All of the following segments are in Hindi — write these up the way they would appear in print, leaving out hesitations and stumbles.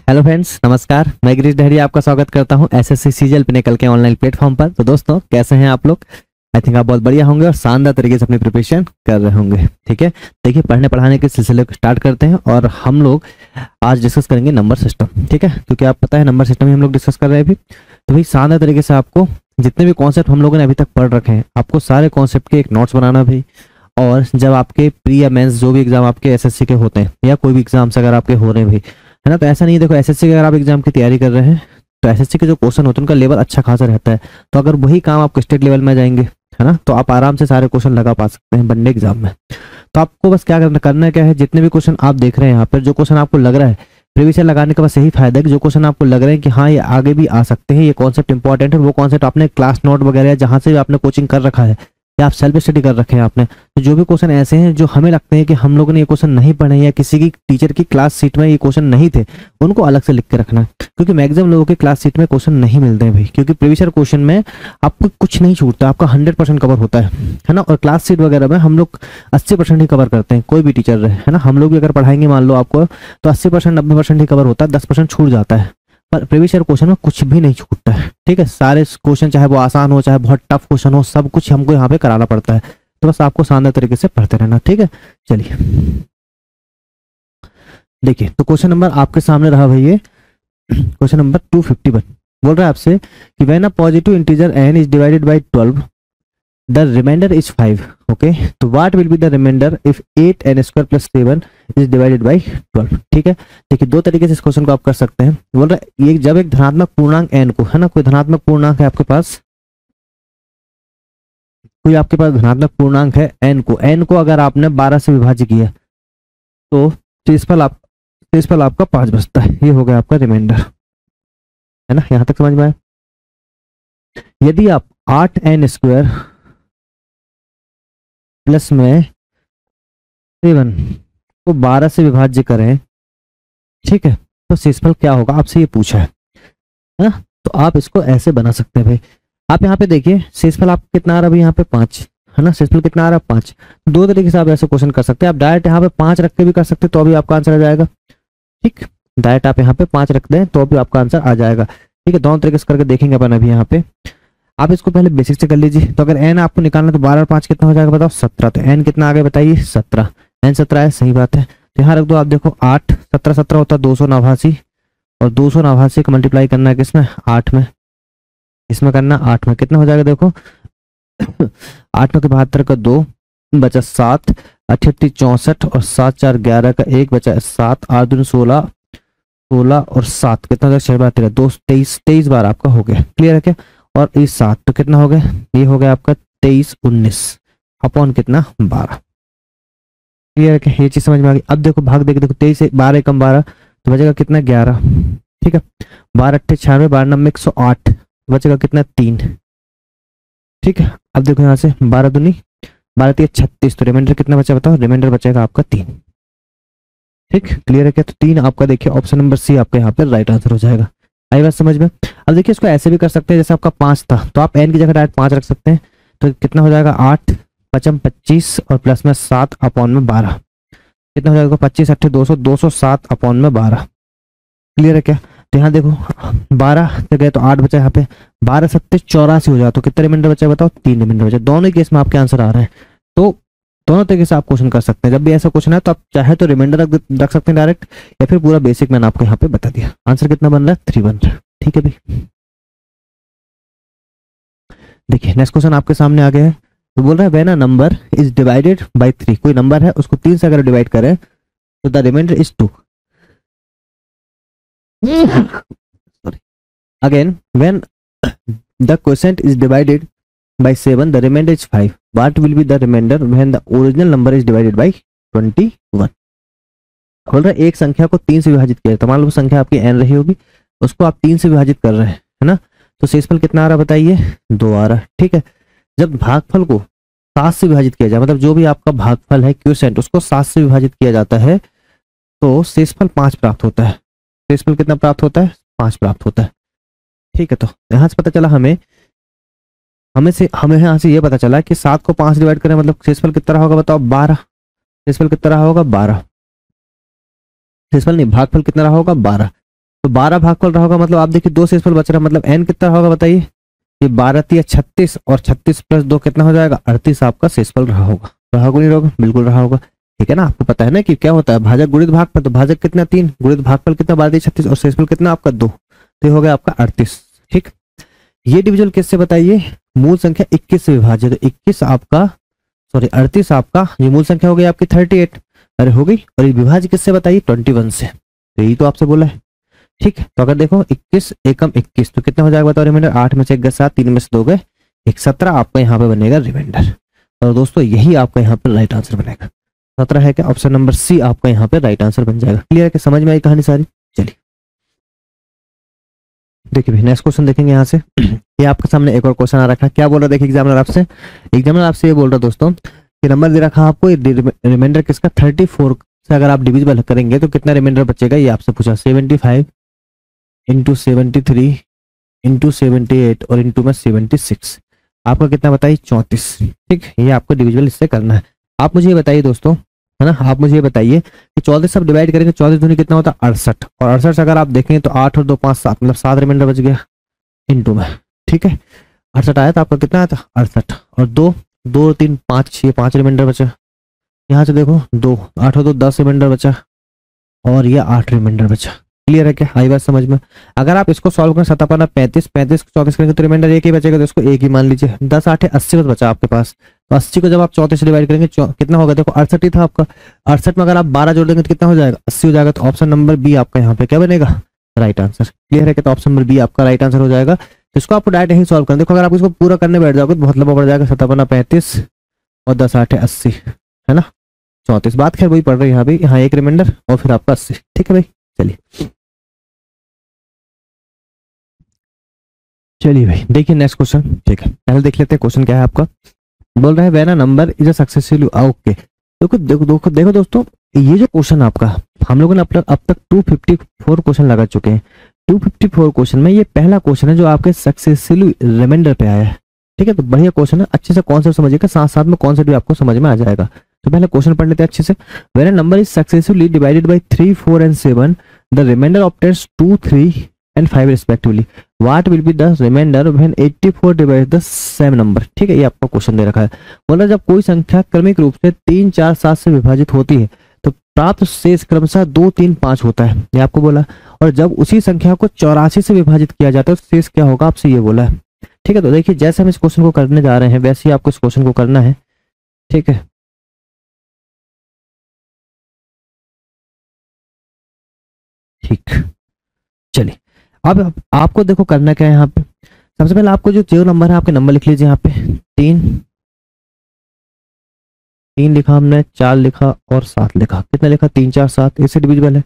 हेलो फ्रेंड्स, नमस्कार। मैं गिरीश डहरिया आपका स्वागत करता हूं एसएससी सीजीएल पिनेकल के ऑनलाइन प्लेटफॉर्म पर। तो दोस्तों, कैसे हैं आप लोग? आई थिंक आप बहुत बढ़िया होंगे और शानदार तरीके से अपनी प्रिपरेशन कर रहे होंगे। ठीक है, देखिए पढ़ने पढ़ाने के सिलसिले को स्टार्ट करते हैं और हम लोग आज डिस्कस करेंगे नंबर सिस्टम। ठीक है, क्योंकि आप पता है नंबर सिस्टम ही हम लोग डिस्कस कर रहे हैं अभी। तो भाई शानदार तरीके से आपको जितने भी कॉन्सेप्ट हम लोगों ने अभी तक पढ़ रखे हैं, आपको सारे कॉन्सेप्ट के एक नोट्स बनाना भी। और जब आपके प्री या मेंस जो भी एग्जाम आपके एसएससी के होते हैं या कोई भी एग्जाम्स अगर आपके हो रहे हैं भाई, है ना, तो ऐसा नहीं है, देखो एसएससी के अगर आप एग्जाम की तैयारी कर रहे हैं तो एसएससी के जो क्वेश्चन होते हैं उनका लेवल अच्छा खासा रहता है। तो अगर वही काम आपको स्टेट लेवल में जाएंगे, है ना, तो आप आराम से सारे क्वेश्चन लगा पा सकते हैं वनडे एग्जाम में। तो आपको बस क्या करना है क्या है, जितने भी क्वेश्चन आप देख रहे हैं यहाँ पर, जो क्वेश्चन आपको लग रहा है प्रीवियस ईयर लगाने का बस यही फायदा है कि जो क्वेश्चन आपको लग रहे हैं कि हाँ ये आगे भी आ सकते हैं, ये कॉन्सेप्ट इंपॉर्टेंट है, वो कॉन्सेप्ट आपने क्लास नोट वगैरह जहाँ से भी आपने कोचिंग कर रखा है या आप सेल्फ स्टडी कर रखे हैं आपने, तो जो भी क्वेश्चन ऐसे हैं जो हमें लगते हैं कि हम लोगों ने ये क्वेश्चन नहीं पढ़े या किसी की टीचर की क्लास सीट में ये क्वेश्चन नहीं थे, उनको अलग से लिख के रखना। क्योंकि मैक्सिमम लोगों के क्लास सीट में क्वेश्चन नहीं मिलते हैं भाई, क्योंकि प्रीवियस ईयर क्वेश्चन में आपको कुछ नहीं छूटता, आपका 100% कवर होता है ना। और क्लास सीट वगैरह में हम लोग 80% ही कवर करते हैं, कोई भी टीचर रहे, है ना। हम लोग भी अगर पढ़ाएंगे मान लो आपको, तो 80% 90% ही कवर होता है, 10% छूट जाता है। पर प्रीवियस ईयर क्वेश्चन में कुछ भी नहीं छूटता है। ठीक है, सारे क्वेश्चन चाहे वो आसान हो चाहे बहुत टफ क्वेश्चन हो, सब कुछ हमको यहाँ पे कराना पड़ता है। तो बस आपको शानदार तरीके से पढ़ते रहना। ठीक है, चलिए देखिए, तो क्वेश्चन नंबर आपके सामने रहा भाई, ये क्वेश्चन नंबर 251 बोल रहा है आपसे कि when a positive integer n is divided by 12 the remainder is 5। Okay, तो what will be the remainder if 8n² + 7 is divided by 12। ठीक है, देखिए दो तरीके से इस क्वेश्चन को आप कर सकते हैं। बोल रहा है ये जब एक धनात्मक पूर्णांक n को, है ना, कोई धनात्मक पूर्णांक है आपके पास, कोई आपके पास धनात्मक पूर्णांक है n को अगर आपने 12 से विभाजित किया तो शेषफल आपका 5 बचता है। ये हो गया आपका रिमाइंडर, है ना, यहां तक समझ में आया। यदि आप 8n² प्लस में 7 को 12 से विभाज्य करें, ठीक है, तो शेषफल क्या होगा आपसे ये पूछा है ना। तो आप इसको ऐसे बना सकते हैं भाई। आप यहाँ पे देखिए शेषफल आप कितना आ रहा है, यहाँ पे 5, है ना, शेषफल कितना आ रहा है 5। दो तरीके से आप ऐसे क्वेश्चन कर सकते हैं। आप डायरेक्ट यहाँ पे 5 रख के भी कर सकते हैं तो अभी आपका आंसर आ जाएगा। ठीक, डायरेक्ट आप यहाँ पे 5 रख दें तो अभी आपका आंसर आ जाएगा। ठीक है, दोनों तरीके से करके देखेंगे अपन अभी। यहाँ पे आप इसको पहले बेसिक से कर लीजिए। तो अगर n आपको निकालना तो 12 और 5 कितना हो जाएगा बताओ, 17। तो n कितना आ गया बताइए, 17। n 17 है, सही बात है। तो यहाँ रख दो आप, देखो 8 17 17 होता है 289, और 289 का मल्टीप्लाई करना है किसमें, 8 में, इसमें करना 8 में, कितना हो जाएगा देखो 8 में के 72 का 2 बचा 7, 88 64 और 7 4 11 का 1 बचा 7, 8 दूनी 16 16 और 7 कितना हो जाएगा 6 12 13 23 बार आपका हो गया। क्लियर है क्या? और इस 7 तो कितना हो गया, ये हो गया आपका 23 19 अपॉन कितना 12। क्लियर है क्या? ये चीज समझ में आ गई। अब देखो भाग देके देखो, 23 से 12 कम 12 तो बचेगा कितना 11। ठीक है, 12 8 96 12 9 108 बचेगा कितना 3। ठीक है, अब देखो यहाँ से 12 दूनी 12 3 36, तो रिमाइंडर कितना बचा बताओ, रिमाइंडर बचेगा आपका 3। ठीक, क्लियर है क्या? तो 3 आपका देखिए ऑप्शन नंबर सी आपका यहाँ पे राइट आंसर हो जाएगा। आई बात समझ में? अब देखिए इसको ऐसे भी कर सकते हैं, जैसे आपका 5 था तो आप n की जगह डायरेक्ट 5 रख सकते हैं। तो कितना हो जाएगा 8 पचम 25 और प्लस में 7 अपॉन में 12, कितना हो जाएगा 25 8 200 207 अपॉन में 12। क्लियर है क्या? तो यहाँ देखो 12 से गए तो 8 बचा, यहाँ पे 12 7 84 हो जाए तो कितना रिमाइंडर बचा बताओ, 3 रिमाइंडर बचा। दोनों केस में आपके आंसर आ रहे हैं। तो दोनों तरीके से आप क्वेश्चन कर सकते हैं। जब भी ऐसा क्वेश्चन है तो आप चाहे तो रिमाइंडर रख सकते हैं डायरेक्ट, या फिर पूरा बेसिक मैंने आपको यहाँ पे बता दिया। आंसर कितना बन रहा है 3 बन रहा है। ठीक है भाई, देखिए नेक्स्ट क्वेश्चन आपके सामने आ गया है। तो बोल रहा है when a number is divided by 3, कोई नंबर है उसको 3 से अगर डिवाइड करें तो the remainder is 2। Sorry. Again, when the quotient is divided by 7, the remainder is 5. What will be the remainder when the original number is divided by 21? बोल रहा है एक संख्या को 3 से विभाजित किया, तो मान लो संख्या आपकी n रही होगी, उसको आप 3 से विभाजित कर रहे हैं, है ना, तो शेषफल कितना आ रहा बताइए 2 आ रहा है। ठीक है, जब भागफल को 7 से विभाजित किया जाए, मतलब जो भी आपका भागफल है क्वोशिएंट उसको 7 से विभाजित किया जाता है तो शेषफल 5 प्राप्त होता है। शेषफल कितना प्राप्त होता है, 5 प्राप्त होता है। ठीक है, तो यहाँ से पता चला हमें यहाँ से ये पता चला कि 7 को 5 डिवाइड करें मतलब शेषफल कितना होगा बताओ 12। शेषफल कितना रहा होगा 12, शेषफल नहीं भागफल कितना रहा होगा 12। तो 12 भागफल रहा होगा, मतलब आप देखिए 2 शेषफल बच रहा है, मतलब n कितना होगा बताइए, ये 12 × 36 और 36 + 2 कितना हो जाएगा, 38 आपका शेषफल रहा होगा। रहा होगा नहीं रहा होगा, बिल्कुल रहा होगा। ठीक है ना, आपको पता है ना कि क्या होता है भाजक गुणित भागफल, तो भाजक कितना 3, गुणित भागफल कितना 12 × 36 और शेषफल कितना आपका 2, तो ये हो गया आपका 38। ठीक, ये डिविजन किससे बताइए, मूल संख्या 21 से विभाजित, 21 आपका सॉरी 38 आपका, ये मूल संख्या हो गई आपकी 38, अरे हो गई, और ये विभाज्य किससे बताइए 21 से, तो यही तो आपसे बोला है। ठीक है, तो अगर देखो 21 एकम 21 तो कितना हो जाएगा बताओ रिमाइंडर, 8 में से 1 गए 7, 3 में से 2 गए 1, 17 आपका यहाँ पे बनेगा रिमाइंडर। और दोस्तों यही आपका यहाँ पे राइट आंसर बनेगा, 17 है क्या, ऑप्शन नंबर सी आपका यहाँ पे राइट आंसर बन जाएगा। क्लियर है कि समझ में आई कहानी सारी। चलिए देखिए भाई नेक्स्ट क्वेश्चन देखेंगे यहाँ से। ये आपके सामने एक और क्वेश्चन आ रखा है, क्या बोल रहा है देखिए एग्जामिनर आपसे, ये बोल रहा है दोस्तों कि नंबर दे रखा है आपको, रिमाइंडर किसका 34 से अगर आप डिविजिबल करेंगे तो कितना रिमाइंडर बचेगा, ये आपसे पूछा। 75 × 73 × 78 और इंटू में 76, आपका कितना बताइए 34। ठीक, ये आपको डिविजिबल इससे करना है। आप मुझे ये बताइए दोस्तों, है ना, आप मुझे ये बताइए कि 34 सब डिवाइड करेंगे, 34 दूनी कितना होता है 68, और 68 अगर आप देखें तो 8 और 2 5 7, मतलब 7 रिमाइंडर बच गया इंटू में। ठीक है, 68 आया तो आपका कितना आया था 68, और 2 2 3 5 6 5 रिमाइंडर बचा। यहाँ से देखो 2 8 और 2 10 रिमाइंडर बचा, और ये 8 रिमाइंडर बचा। क्लियर है क्या, आई बात समझ में। अगर आप इसको सॉल्व करें 7 × 35 35 को 34 करेंगे तो रिमाइंडर एक ही बचेगा, तो इसको एक ही मान लीजिए। 10 8 80 बचा आपके पास, तो 80 को जब आप 34 से डिवाइड करेंगे कितना होगा, देखो 68 ही था आपका, 68 में अगर आप 12 जोड़ देंगे तो कितना हो जाएगा 80 हो जाएगा। तो ऑप्शन नंबर बी आपका यहाँ पे क्या बनेगा राइट आंसर। क्लियर है क्या, तो ऑप्शन नंबर बी आपका राइट आंसर हो जाएगा। तो इसको आपको डायरेक्ट यही सॉल्व करना। देखो अगर आप इसको पूरा करने बैठ जाओगे तो बहुत लंबा पड़ जाएगा, 7 × 35 और 10 8 80 है ना 34, बात खैर वही पड़ रही है यहाँ भी, यहाँ एक रिमाइंडर और फिर आपका 80। ठीक है भाई, चलिए भाई देखिए नेक्स्ट क्वेश्चन। ठीक है, पहले देख लेते हैं क्वेश्चन क्या है आपका। बोल रहा है when a number is a successfully, okay देखो देखो देखो देखो दोस्तों, ये जो क्वेश्चन आपका हम लोगों ने अब तक 254 क्वेश्चन लगा चुके हैं। 254 क्वेश्चन में ये पहला क्वेश्चन है जो आपके सक्सेसफुली रिमाइंडर पे आया है। ठीक है, तो बढ़िया क्वेश्चन है, अच्छे से कॉन्सेप्ट समझिएगा, साथ साथ में कॉन्सेप्ट भी आपको समझ में आ जाएगा। तो पहले क्वेश्चन पढ़ लेते हैं अच्छे से। When a number is successfully divided by 3 4 and 7 the remainder obtains 2 3 and 5 respectively, what will be the remainder when 84 divides the same number। ठीक है, ये आपको क्वेश्चन दे रखा है। बोला जब कोई संख्या क्रमिक रूप से 3 4 7 से विभाजित होती है तो प्राप्त शेष क्रमशः 2 3 5 होता है, ये आपको बोला। और जब उसी संख्या को 84 से विभाजित किया जाता है तो शेष क्या होगा, आपसे ये बोला है। ठीक है, तो देखिए जैसे हम इस क्वेश्चन को करने जा रहे हैं वैसे ही आपको इस क्वेश्चन को करना है। ठीक है, ठीक, चलिए अब आपको देखो करना क्या है यहाँ पे। सबसे पहले आपको जो नंबर है आपके नंबर लिख लीजिए यहाँ पे। 3 लिखा हमने, 4 लिखा और 7 लिखा। कितना लिखा 3 4 7, इससे डिविजिबल है।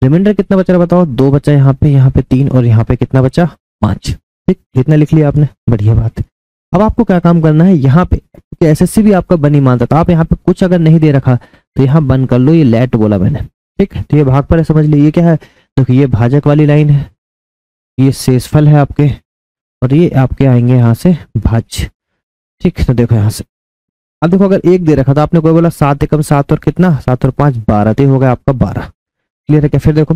रिमाइंडर कितना बचा बताओ, 2 बचा यहाँ पे 3 और यहाँ पे कितना बचा 5। ठीक, इतना लिख लिया आपने, बढ़िया बात है। अब आपको क्या काम करना है यहाँ पे, क्योंकि एसएससी भी आपका बन ही मानता था, आप यहाँ पे कुछ अगर नहीं दे रखा तो यहाँ बंद कर लो, ये लेट बोला मैंने। ठीक, तो ये भाग पर है, समझ लीजिए क्या है, देखो ये भाजक वाली लाइन है, ये शेषफल है आपके, और ये आपके आएंगे यहाँ से भाज्य। ठीक, तो देखो यहाँ से अब देखो अगर एक दे रखा था आपने, कोई बोला 7 एकम 7 और कितना 7 और 5 12, तो हो गया आपका 12। क्लियर है क्या, फिर देखो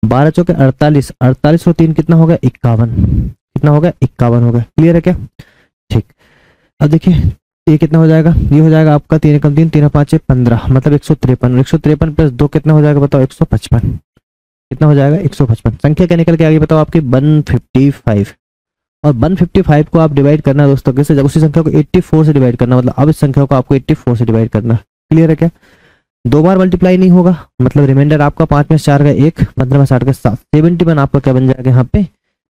12 चौके 48, 48 और 3 कितना हो गया 51, कितना हो गया 51 हो गया। क्लियर है क्या, ठीक। अब देखिए ये कितना हो जाएगा, ये हो जाएगा आपका 3 एकम 3 3 5 15, मतलब 153, 153 प्लस 2 कितना हो जाएगा बताओ 155, कितना हो जाएगा 155। संख्या क्या निकल के आ गई बताओ आपकी 155, और 155 को आप डिवाइड करना है दोस्तों कैसे, जब उसी संख्या को 84 से डिवाइड करना, मतलब अब इस संख्या को आपको 84 से डिवाइड करना। क्लियर है क्या, 2 बार मल्टीप्लाई नहीं होगा, मतलब रिमाइंडर आपका 5 में 4 का 1, 15 में 60 का 7, 71 आपका क्या बन जाएगा यहाँ पे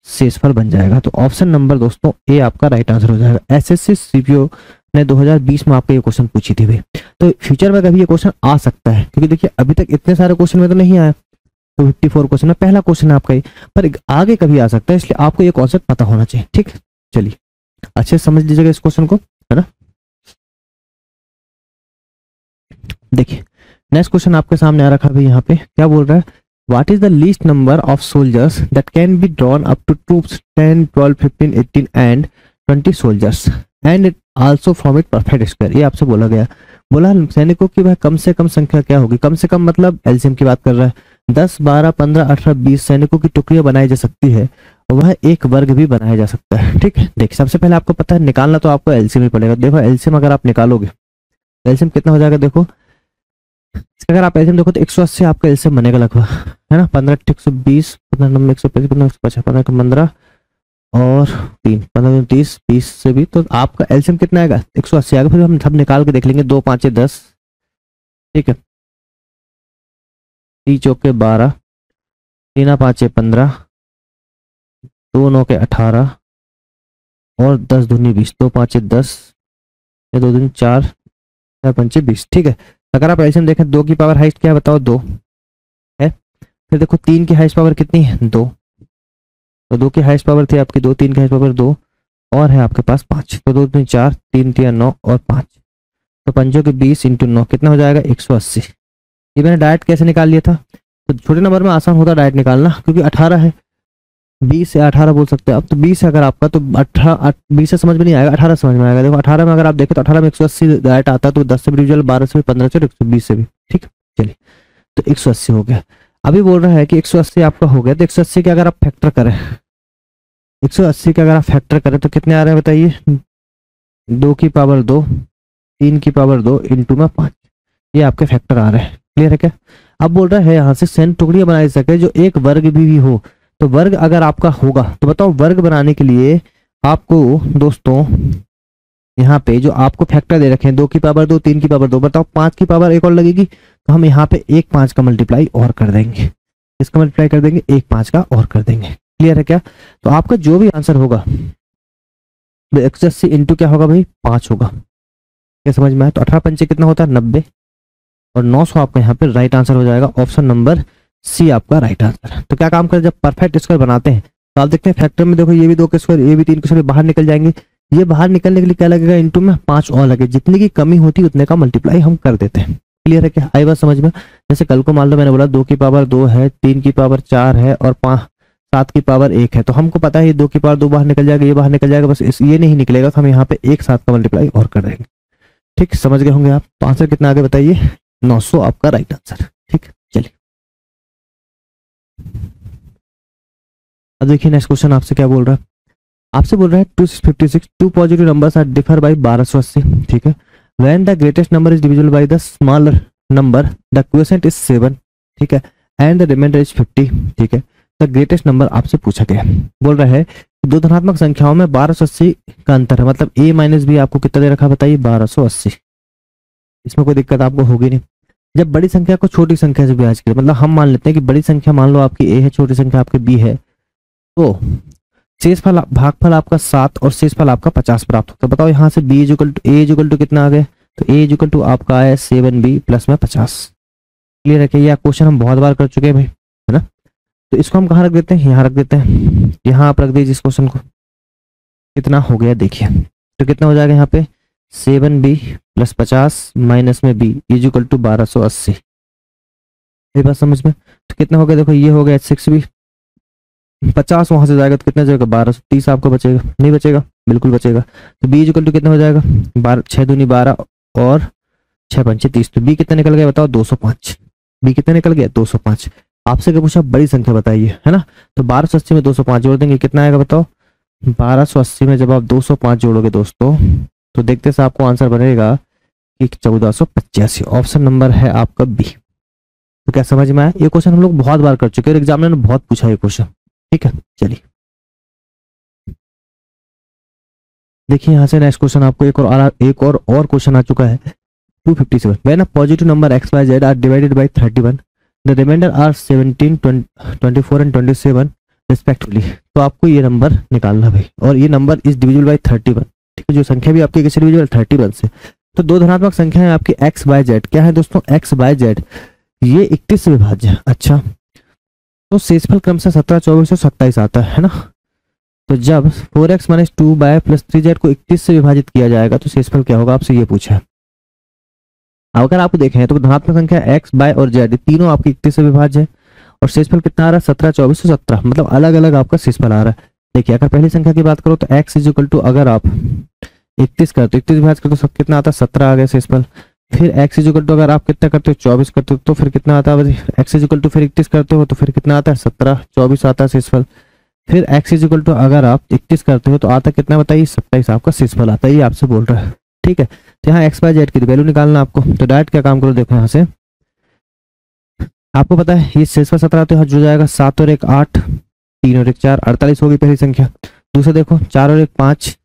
शेषफल बन जाएगा। तो ऑप्शन नंबर दोस्तों ए आपका राइट आंसर हो जाएगा। एसएससी सीपीओ ने 2020 में आपको ये क्वेश्चन पूछी थी भाई, तो फ्यूचर में कभी ये क्वेश्चन आ सकता है, क्योंकि देखिए अभी तक इतने सारे क्वेश्चन में तो नहीं आया, तो 54 क्वेश्चन है, पहला क्वेश्चन है आपका ये, पर आगे कभी आ सकता है, इसलिए आपको ये कॉन्सेप्ट पता होना चाहिए। ठीक, चलिए अच्छे से समझ लीजिएगा इस क्वेश्चन को, है ना। देखिए नेक्स्ट क्वेश्चन आपके सामने आ रखा है यहाँ पे, क्या बोल रहा है, what is the least number of soldiers that can be drawn up to troops 10 12 15 18 and 20 soldiers and it also from it perfect square. ये आपसे बोला गया, बोला सैनिकों की वह कम से कम संख्या क्या होगी, कम से कम मतलब एलसीएम की बात कर रहा है, 10, 12, 15, 18, 20 सैनिकों की टुकड़ियां बनाई जा सकती है, वह एक वर्ग भी बनाया जा सकता है। ठीक है, देखिए सबसे पहले आपको पता है निकालना तो आपको एलसीएम ही पड़ेगा। देखो एलसीएम अगर आप निकालोगे, एलसीएम कितना हो जाएगा, देखो इसका अगर आप एलसीएम देखो तो 180 आपका एलसीएम बनेगा लगभग, है ना। 15 120, 15 9 125, 15 150, 15 15 और 3, 15 30, 20 से भी तो आपका एलसीएम कितना आएगा, 180 आएगा। फिर हम सब निकाल के देख लेंगे, 2 5 10, ठीक है, 3 चौके 12, 3 5 15, 2 9 के 18 और 10 दूनी 20, 2 5 10, 2 दूनी 4, 4 5 20। ठीक है, अगर आप एलसीएम देखें 2 की पावर हाइस्ट क्या है बताओ, 2 है। फिर देखो 3 की हाइस्ट पावर कितनी है, 2, तो 2 की हाइस्ट पावर थी आपकी 2, 3 की हाइस्ट पावर 2 और है आपके पास 5, तो 2 3 4, 3 3 9 और 5, तो 5 के 20 इंटू 9 कितना हो जाएगा, 180। ये मैंने डायरेक्ट कैसे निकाल लिया था, तो छोटे नंबर में आसान होता है डायरेक्ट निकालना, क्योंकि 18 है, 20 से 18 बोल सकते हैं आप, तो 20 है अगर आपका तो 18, 20 से समझ में नहीं आएगा, 18 समझ में आएगा। देखो 18 में अगर आप देखें तो 18 में 180 डायरेक्ट आता है, तो 10 से भी डिविजिबल, 12 से भी, 15 से, 120 से भी। ठीक है, चलिए तो 180 हो गया। अभी बोल रहा है कि 180 आपका हो गया, तो 180 के अगर आप फैक्टर करें, 180 का अगर आप फैक्टर करें तो कितने आ रहे हैं बताइए, 2 की पावर 2, 3 की पावर 2 इंटू में 5, ये आपके फैक्टर आ रहे हैं। क्लियर है क्या। अब बोल रहा है यहाँ से सैन टुकड़ियां बनाई सके जो एक वर्ग भी हो, तो वर्ग अगर आपका होगा तो बताओ वर्ग बनाने के लिए आपको दोस्तों यहाँ पे जो आपको फैक्टर दे रखे हैं, 2 की पावर 2, 3 की पावर 2, बताओ 5 की पावर एक और लगेगी, तो हम यहाँ पे 1 5 का मल्टीप्लाई और कर देंगे, इसका मल्टीप्लाई कर देंगे, 1 5 का और कर देंगे। क्लियर है क्या। तो आपका जो भी आंसर होगा 180 इंटू क्या होगा भाई, 5 होगा। क्या समझ में आया। तो 18 पंचे कितना होता है, 90 और 900 आपका यहाँ पे राइट आंसर हो जाएगा। ऑप्शन नंबर सी आपका राइट आंसर। तो क्या काम करें, जब परफेक्ट स्क्वायर बनाते हैं तो आप देखते हैं फैक्टर में देखो ये भी 2 के स्क्वायर, ये भी 3 के स्क्वायर बाहर निकल जाएंगे, ये बाहर निकलने के लिए क्या लगेगा, इंटू में 5 और लगे, जितनी की कमी होती है उतने का मल्टीप्लाई हम कर देते हैं। क्लियर है क्या, आई बात समझ में। जैसे कल को मान लो मैंने बोला 2 की पावर 2 है, 3 की पावर 4 है और 7 की पावर 1 है, तो हमको पता है 2 की पावर 2 बाहर निकल जाएगा, ये बाहर निकल जाएगा, बस ये नहीं निकलेगा, तो हम यहाँ पे 1 7 का मल्टीप्लाई और कर देंगे। ठीक, समझ गए होंगे आप। तो आंसर कितना आगे बताइए, 900 आपका राइट आंसर। ठीक, चलिए अब देखिए नेक्स्ट क्वेश्चन आपसे क्या बोल रहा है, आपसे बोल रहा है 256 two positive numbers are differ by 1280। ठीक है, when the greatest number is divisible by the smaller number the quotient is 7। ठीक है, एंड द रिमाइंडर इज 50। ठीक है, द ग्रेटेस्ट नंबर आपसे पूछा गया है। बोल रहा है दो धनात्मक संख्याओं में 1280 का अंतर है, मतलब a माइनस बी आपको कितना दे रखा बताइए, 1280। इसमें कोई दिक्कत आपको होगी नहीं। जब बड़ी संख्या को छोटी संख्या से विभाजित करें, मतलब हम मान लेते हैं कि बड़ी संख्या मान लो आपकी a है, छोटी संख्या आपकी b है, तो शेषफल भागफल आपका 7 और शेषफल आपका 50 प्राप्त होता है। बताओ यहाँ से b equal to a equal to कितना आ गया, तो a इक्वल टू आपका आया 7b प्लस में 50। क्लियर है कि यह क्वेश्चन हम बहुत बार कर चुके हैं भाई, है ना। तो इसको हम कहाँ रख देते हैं, यहाँ रख देते हैं, यहाँ आप रख दीजिए इस क्वेश्चन को। कितना हो गया देखिए, तो कितना हो जाएगा यहाँ पे 7b प्लस 50 माइनस में b इक्वल टू 1280। ये बात समझ में। तो कितना हो गया देखो, ये हो गया 6b, 50 वहां से जाएगा तो कितना जाएगा 1230 आपको बचेगा, नहीं बचेगा, बिल्कुल बचेगा। तो b इक्वल टू कितना हो जाएगा 6 दूनी 12 और 6 पंचे 30, तो b कितना निकल गया बताओ 205। b कितना निकल गया 205। आपसे क्या पूछा, बड़ी संख्या बताइए, है ना। तो 1280 में 205 जोड़ देंगे, कितना आएगा बताओ, 1280 में जब आप 205 जोड़ोगे दोस्तों तो देखते से आपको आंसर बनेगा कि 1485। ऑप्शन नंबर है आपका बी। तो क्या समझ में आया। ये क्वेश्चन हम लोग बहुत बार कर चुके हैं, एग्जामिनर ने बहुत पूछा ये क्वेश्चन। ठीक है, चलिए देखिए यहाँ से नेक्स्ट क्वेश्चन आपको एक और क्वेश्चन आ चुका है 257। When a positive number x y z are divided by 31 the remainder are 17 24 and 27 respectively. तो आपको ये नंबर निकालना भाई, और ये नंबर इज डिविजिबल बाय 31। ठीक है, जो संख्या भी आपकी किसी डिविजिबल 31 से। तो दो धनात्मक संख्या है आपकी x y z, क्या है दोस्तों x y z, ये 31 से विभाज्य है। अच्छा, तो शेषफल क्रम से 17 24 और 27 आता है ना। तो जब 4x minus 2 bye plus 3z को 31 से विभाजित किया जाएगा तो शेषफल क्या होगा, आपसे ये पूछा है। अगर आप देखें तो धनात्मक संख्या x बाय और z तीनों आपकी 31 से विभाज्य है, और शेषफल कितना आ रहा है 17 24 और 17, मतलब अलग अलग आपका शेषफल आ रहा है। देखिए अगर पहली संख्या की बात करो तो x इज इक्वल टू अगर आप 31 कर तो 31 विभाजित कर तो सब कितना आता है 17 आ गया शेषफल। फिर x इक्वल टू अगर आप कितना करते हो 24 करते हो तो फिर कितना आता है, x इक्वल टू फिर 31 करते हो तो फिर कितना आता है 17, 24 आता है शेषफल। फिर x इक्वल टू अगर आप 31 करते हो तो आता कितना बताइए 27 आपका शेषफल आता है, ये आपसे बोल रहा है। ठीक है, तो यहाँ एक्स वाई जेड की वैल्यू निकालना आपको, तो डायरेक्ट क्या काम करो, देखो यहाँ से आपको पता है ये शेषफल 17 तो यहाँ जुड़ जाएगा, 7 और 1 8, 3 और 1 4, 48 होगी पहली संख्या। दूसरा देखो 4 और 1 5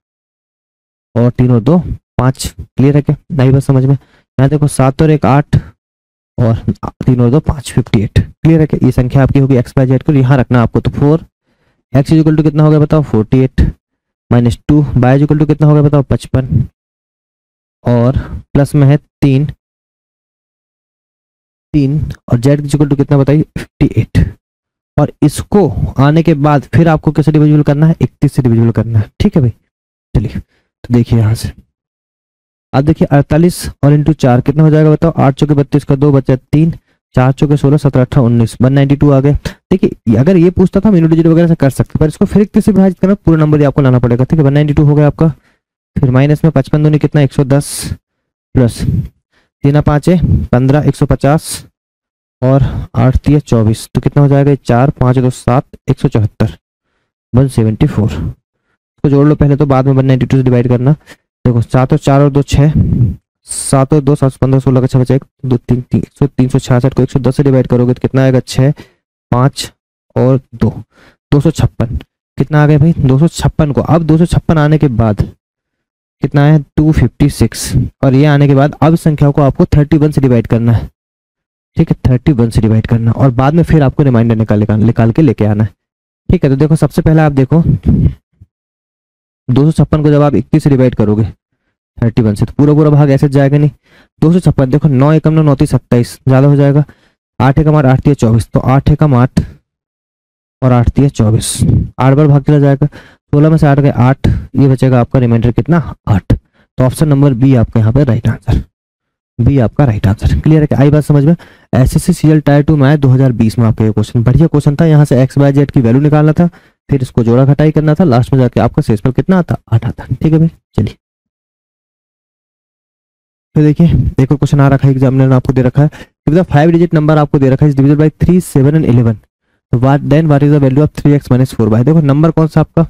और 3 और 2 5, क्लियर है क्या, नहीं बस समझ में। यहाँ देखो 7 और 1 8 और 3 और 2 5, 58, क्लियर है क्या, ये संख्या आपकी होगी एक्स वाई जेड को यहाँ रखना आपको। तो 4 एक्स इक्वल टू कितना हो गया बताओ 48 माइनस 2 वाई इक्वल टू कितना हो गया बताओ 55 और प्लस में है 3 और जेड इक्वल टू कितना बताइए 58। और इसको आने के बाद फिर आपको कैसे डिविजिबल करना है, 31 से डिविजिबल करना है। ठीक है भाई, चलिए तो देखिए यहाँ से अब देखिए 48 और इंटू 4 कितना हो जाएगा बताओ, 8 चौके 32 का 2 बचा 3, 4 चौके 16 17 18 19, 192 आ गए। देखिए अगर ये पूछता था हम इंटू डिजिट वगैरह से कर सकते, पर इसको फिर 31 से विभाजित करना, पूरा नंबर आपको लाना पड़ेगा। ठीक है, 192 हो गया आपका। फिर माइनस में 55 दूनी कितना 110 प्लस 3 5 15 150 और 8 3 24, तो कितना हो जाएगा 4 5 2 7 174 174। इसको जोड़ लो पहले, तो बाद में 192 से डिवाइड करना। देखो 7 और 4 और 2 6, 7 और 2 7 15 16 का 6 बचा 1 2 3 366 को 110 से डिवाइड करोगे तो कितना आएगा 6 5 और 2 256। कितना आ गया भाई 256 को, अब 256 आने के बाद कितना है 256, और ये आने के बाद अब इस संख्या को आपको 31 से डिवाइड करना है। ठीक है, 31 से डिवाइड करना और बाद में फिर आपको रिमाइंडर निकाल के लेके आना है। ठीक है, तो देखो सबसे पहले आप देखो 256 को जब आप 31 से डिवाइड करोगे 31 से, तो पूरा पूरा भाग ऐसे जाएगा नहीं। 256 देखो 9 एकम 9 9 3 27 ज्यादा हो जाएगा, 8 एकम 8 8 3 24, तो 8 एकम 8 और 8 3 24, 8 बार भाग चला जाएगा, 16 में से 8 गए 8, ये बचेगा आपका रिमाइंडर कितना 8। तो ऑप्शन नंबर बी आपका यहाँ पे राइट आंसर, बी आपका राइट आंसर। क्लियर है कि आई बात समझ में। SSC टायर 2 मैथ 2020 में आपका ये क्वेश्चन बढ़िया क्वेश्चन था, यहाँ से एक्स वाई जेड की वैल्यू निकालना था, फिर इसको जोड़ा घटाई करना था, लास्ट में जाके आपका शेषफल कितना आता 8 आता। ठीक है भाई, चलिए फिर देखिए एक और क्वेश्चन आ रखा है एग्जामिनर ने आपको दे रखा है, इफ द 5 डिजिट नंबर आपको दे रखा है डिविजन बाय 3 7 एंड 11, तो what is the value of 3x minus 4y। देखो नंबर कौन सा आपका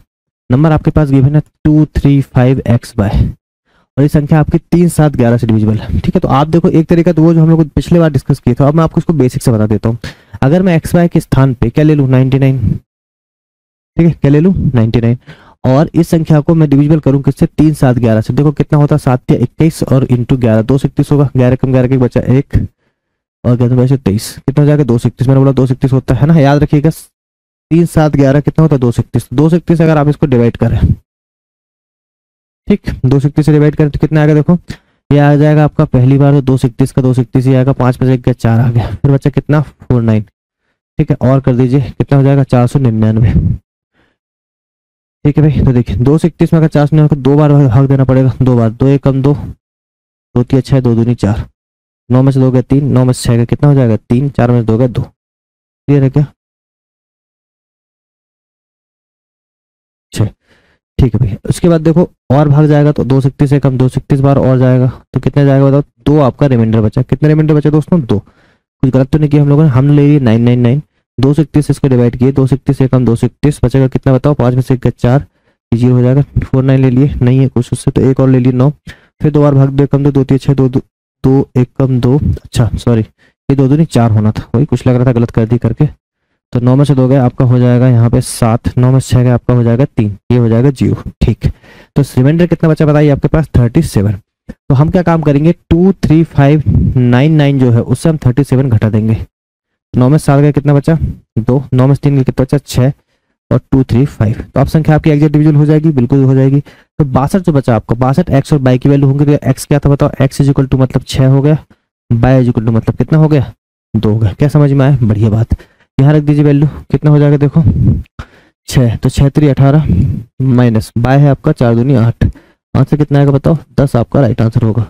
नंबर आपके पास गिवन है 235xy और ये संख्या आपकी 3 7 11 से डिविजिबल है। ठीक है, तो आप देखो एक तरीका तो वो जो हम लोग पिछले बार डिस्कस किए थे, अब मैं आपको इसको बेसिक से बता देता हूँ। अगर मैं एक्स वाई के स्थान पे क्या ले लूँ 99, ठीक है क्या ले लूँ 99, और इस संख्या को मैं डिविजिबल करूँ किससे 3 7 11 से, देखो कितना होता है 7 21 और इंटू 11 231 होगा, 11 कम 11 के बचा 1 और 23, कितना हो जाएगा 231, मैंने बोला 231 होता है ना, याद रखिएगा 3 7 11 कितना होता है 231, 231 अगर आप इसको डिवाइड करें, ठीक 231 से डिवाइड करें तो कितना आएगा, देखो ये आ जाएगा आपका पहली बार तो 231 का 231 ही आएगा, 5 में से 1 गया 4 आ गया, फिर बचा कितना 49। ठीक है, और कर दीजिए कितना हो जाएगा 499। ठीक है भाई, तो देखिए 231 में अगर 499 को 2 बार भाग देना पड़ेगा, 2 बार, 2 1 कम 2 2 3 6 2 दूनी 4, 9 में से 2 गया 3, 9 में से 6 गया कितना हो जाएगा 3, 4 में से 2 गया 2। क्लियर है क्या, 6। ठीक है भाई, उसके बाद देखो और भाग जाएगा तो 231 से कम 231 बार और जाएगा तो कितना जाएगा बताओ, 2 आपका रिमाइंडर बचा, कितना रिमाइंडर बचा दोस्तों 2, कुछ गलत तो नहीं किया हम लोगों ने, हमने ले लिया 999, 231 इसको डिवाइड किए, 231 से कम 231 बचेगा कितना बताओ, 5 में से 1 4, जीरो हो जाएगा, 49 ले लिए नहीं है कुछ उससे, तो एक और ले लिए 9, फिर 2 बार भाग 2 कम 2 2 3 6 2 2 1 कम 2, अच्छा सॉरी ये 2 दूनी 4 होना था, वही कुछ लग रहा था गलत कर दी करके, तो 9 में से 2 गए आपका हो जाएगा यहाँ पे 7, 9 में से 6 गए आपका हो जाएगा 3, ये हो जाएगा 0। ठीक, तो रिमाइंडर कितना बचा बताइए आपके पास 37। तो हम क्या काम करेंगे 23599 जो है उससे हम 37 घटा देंगे, 9 में 7 गए कितना बचा 2, 9 में 3 गए कितना बचा 6 और 235, तो आप संख्या आपकी एग्जैक्ट डिविजन हो जाएगी, बिल्कुल हो जाएगी। तो 62 जो बचा आपका 62 एक्स और बाई की वैल्यू होंगे, तो एक्स क्या था बताओ, एक्स इज इक्वल टू मतलब 6 हो गया, बाई इज इक्वल टू मतलब कितना हो गया 2 हो गया, क्या समझ में आया, बढ़िया बात। यहाँ रख दीजिए वैल्यू कितना हो जाएगा देखो 6, तो 6 3 18 माइनस बाय है आपका 4 दूनी 8, आंसर कितना आएगा बताओ 10 आपका राइट आंसर होगा।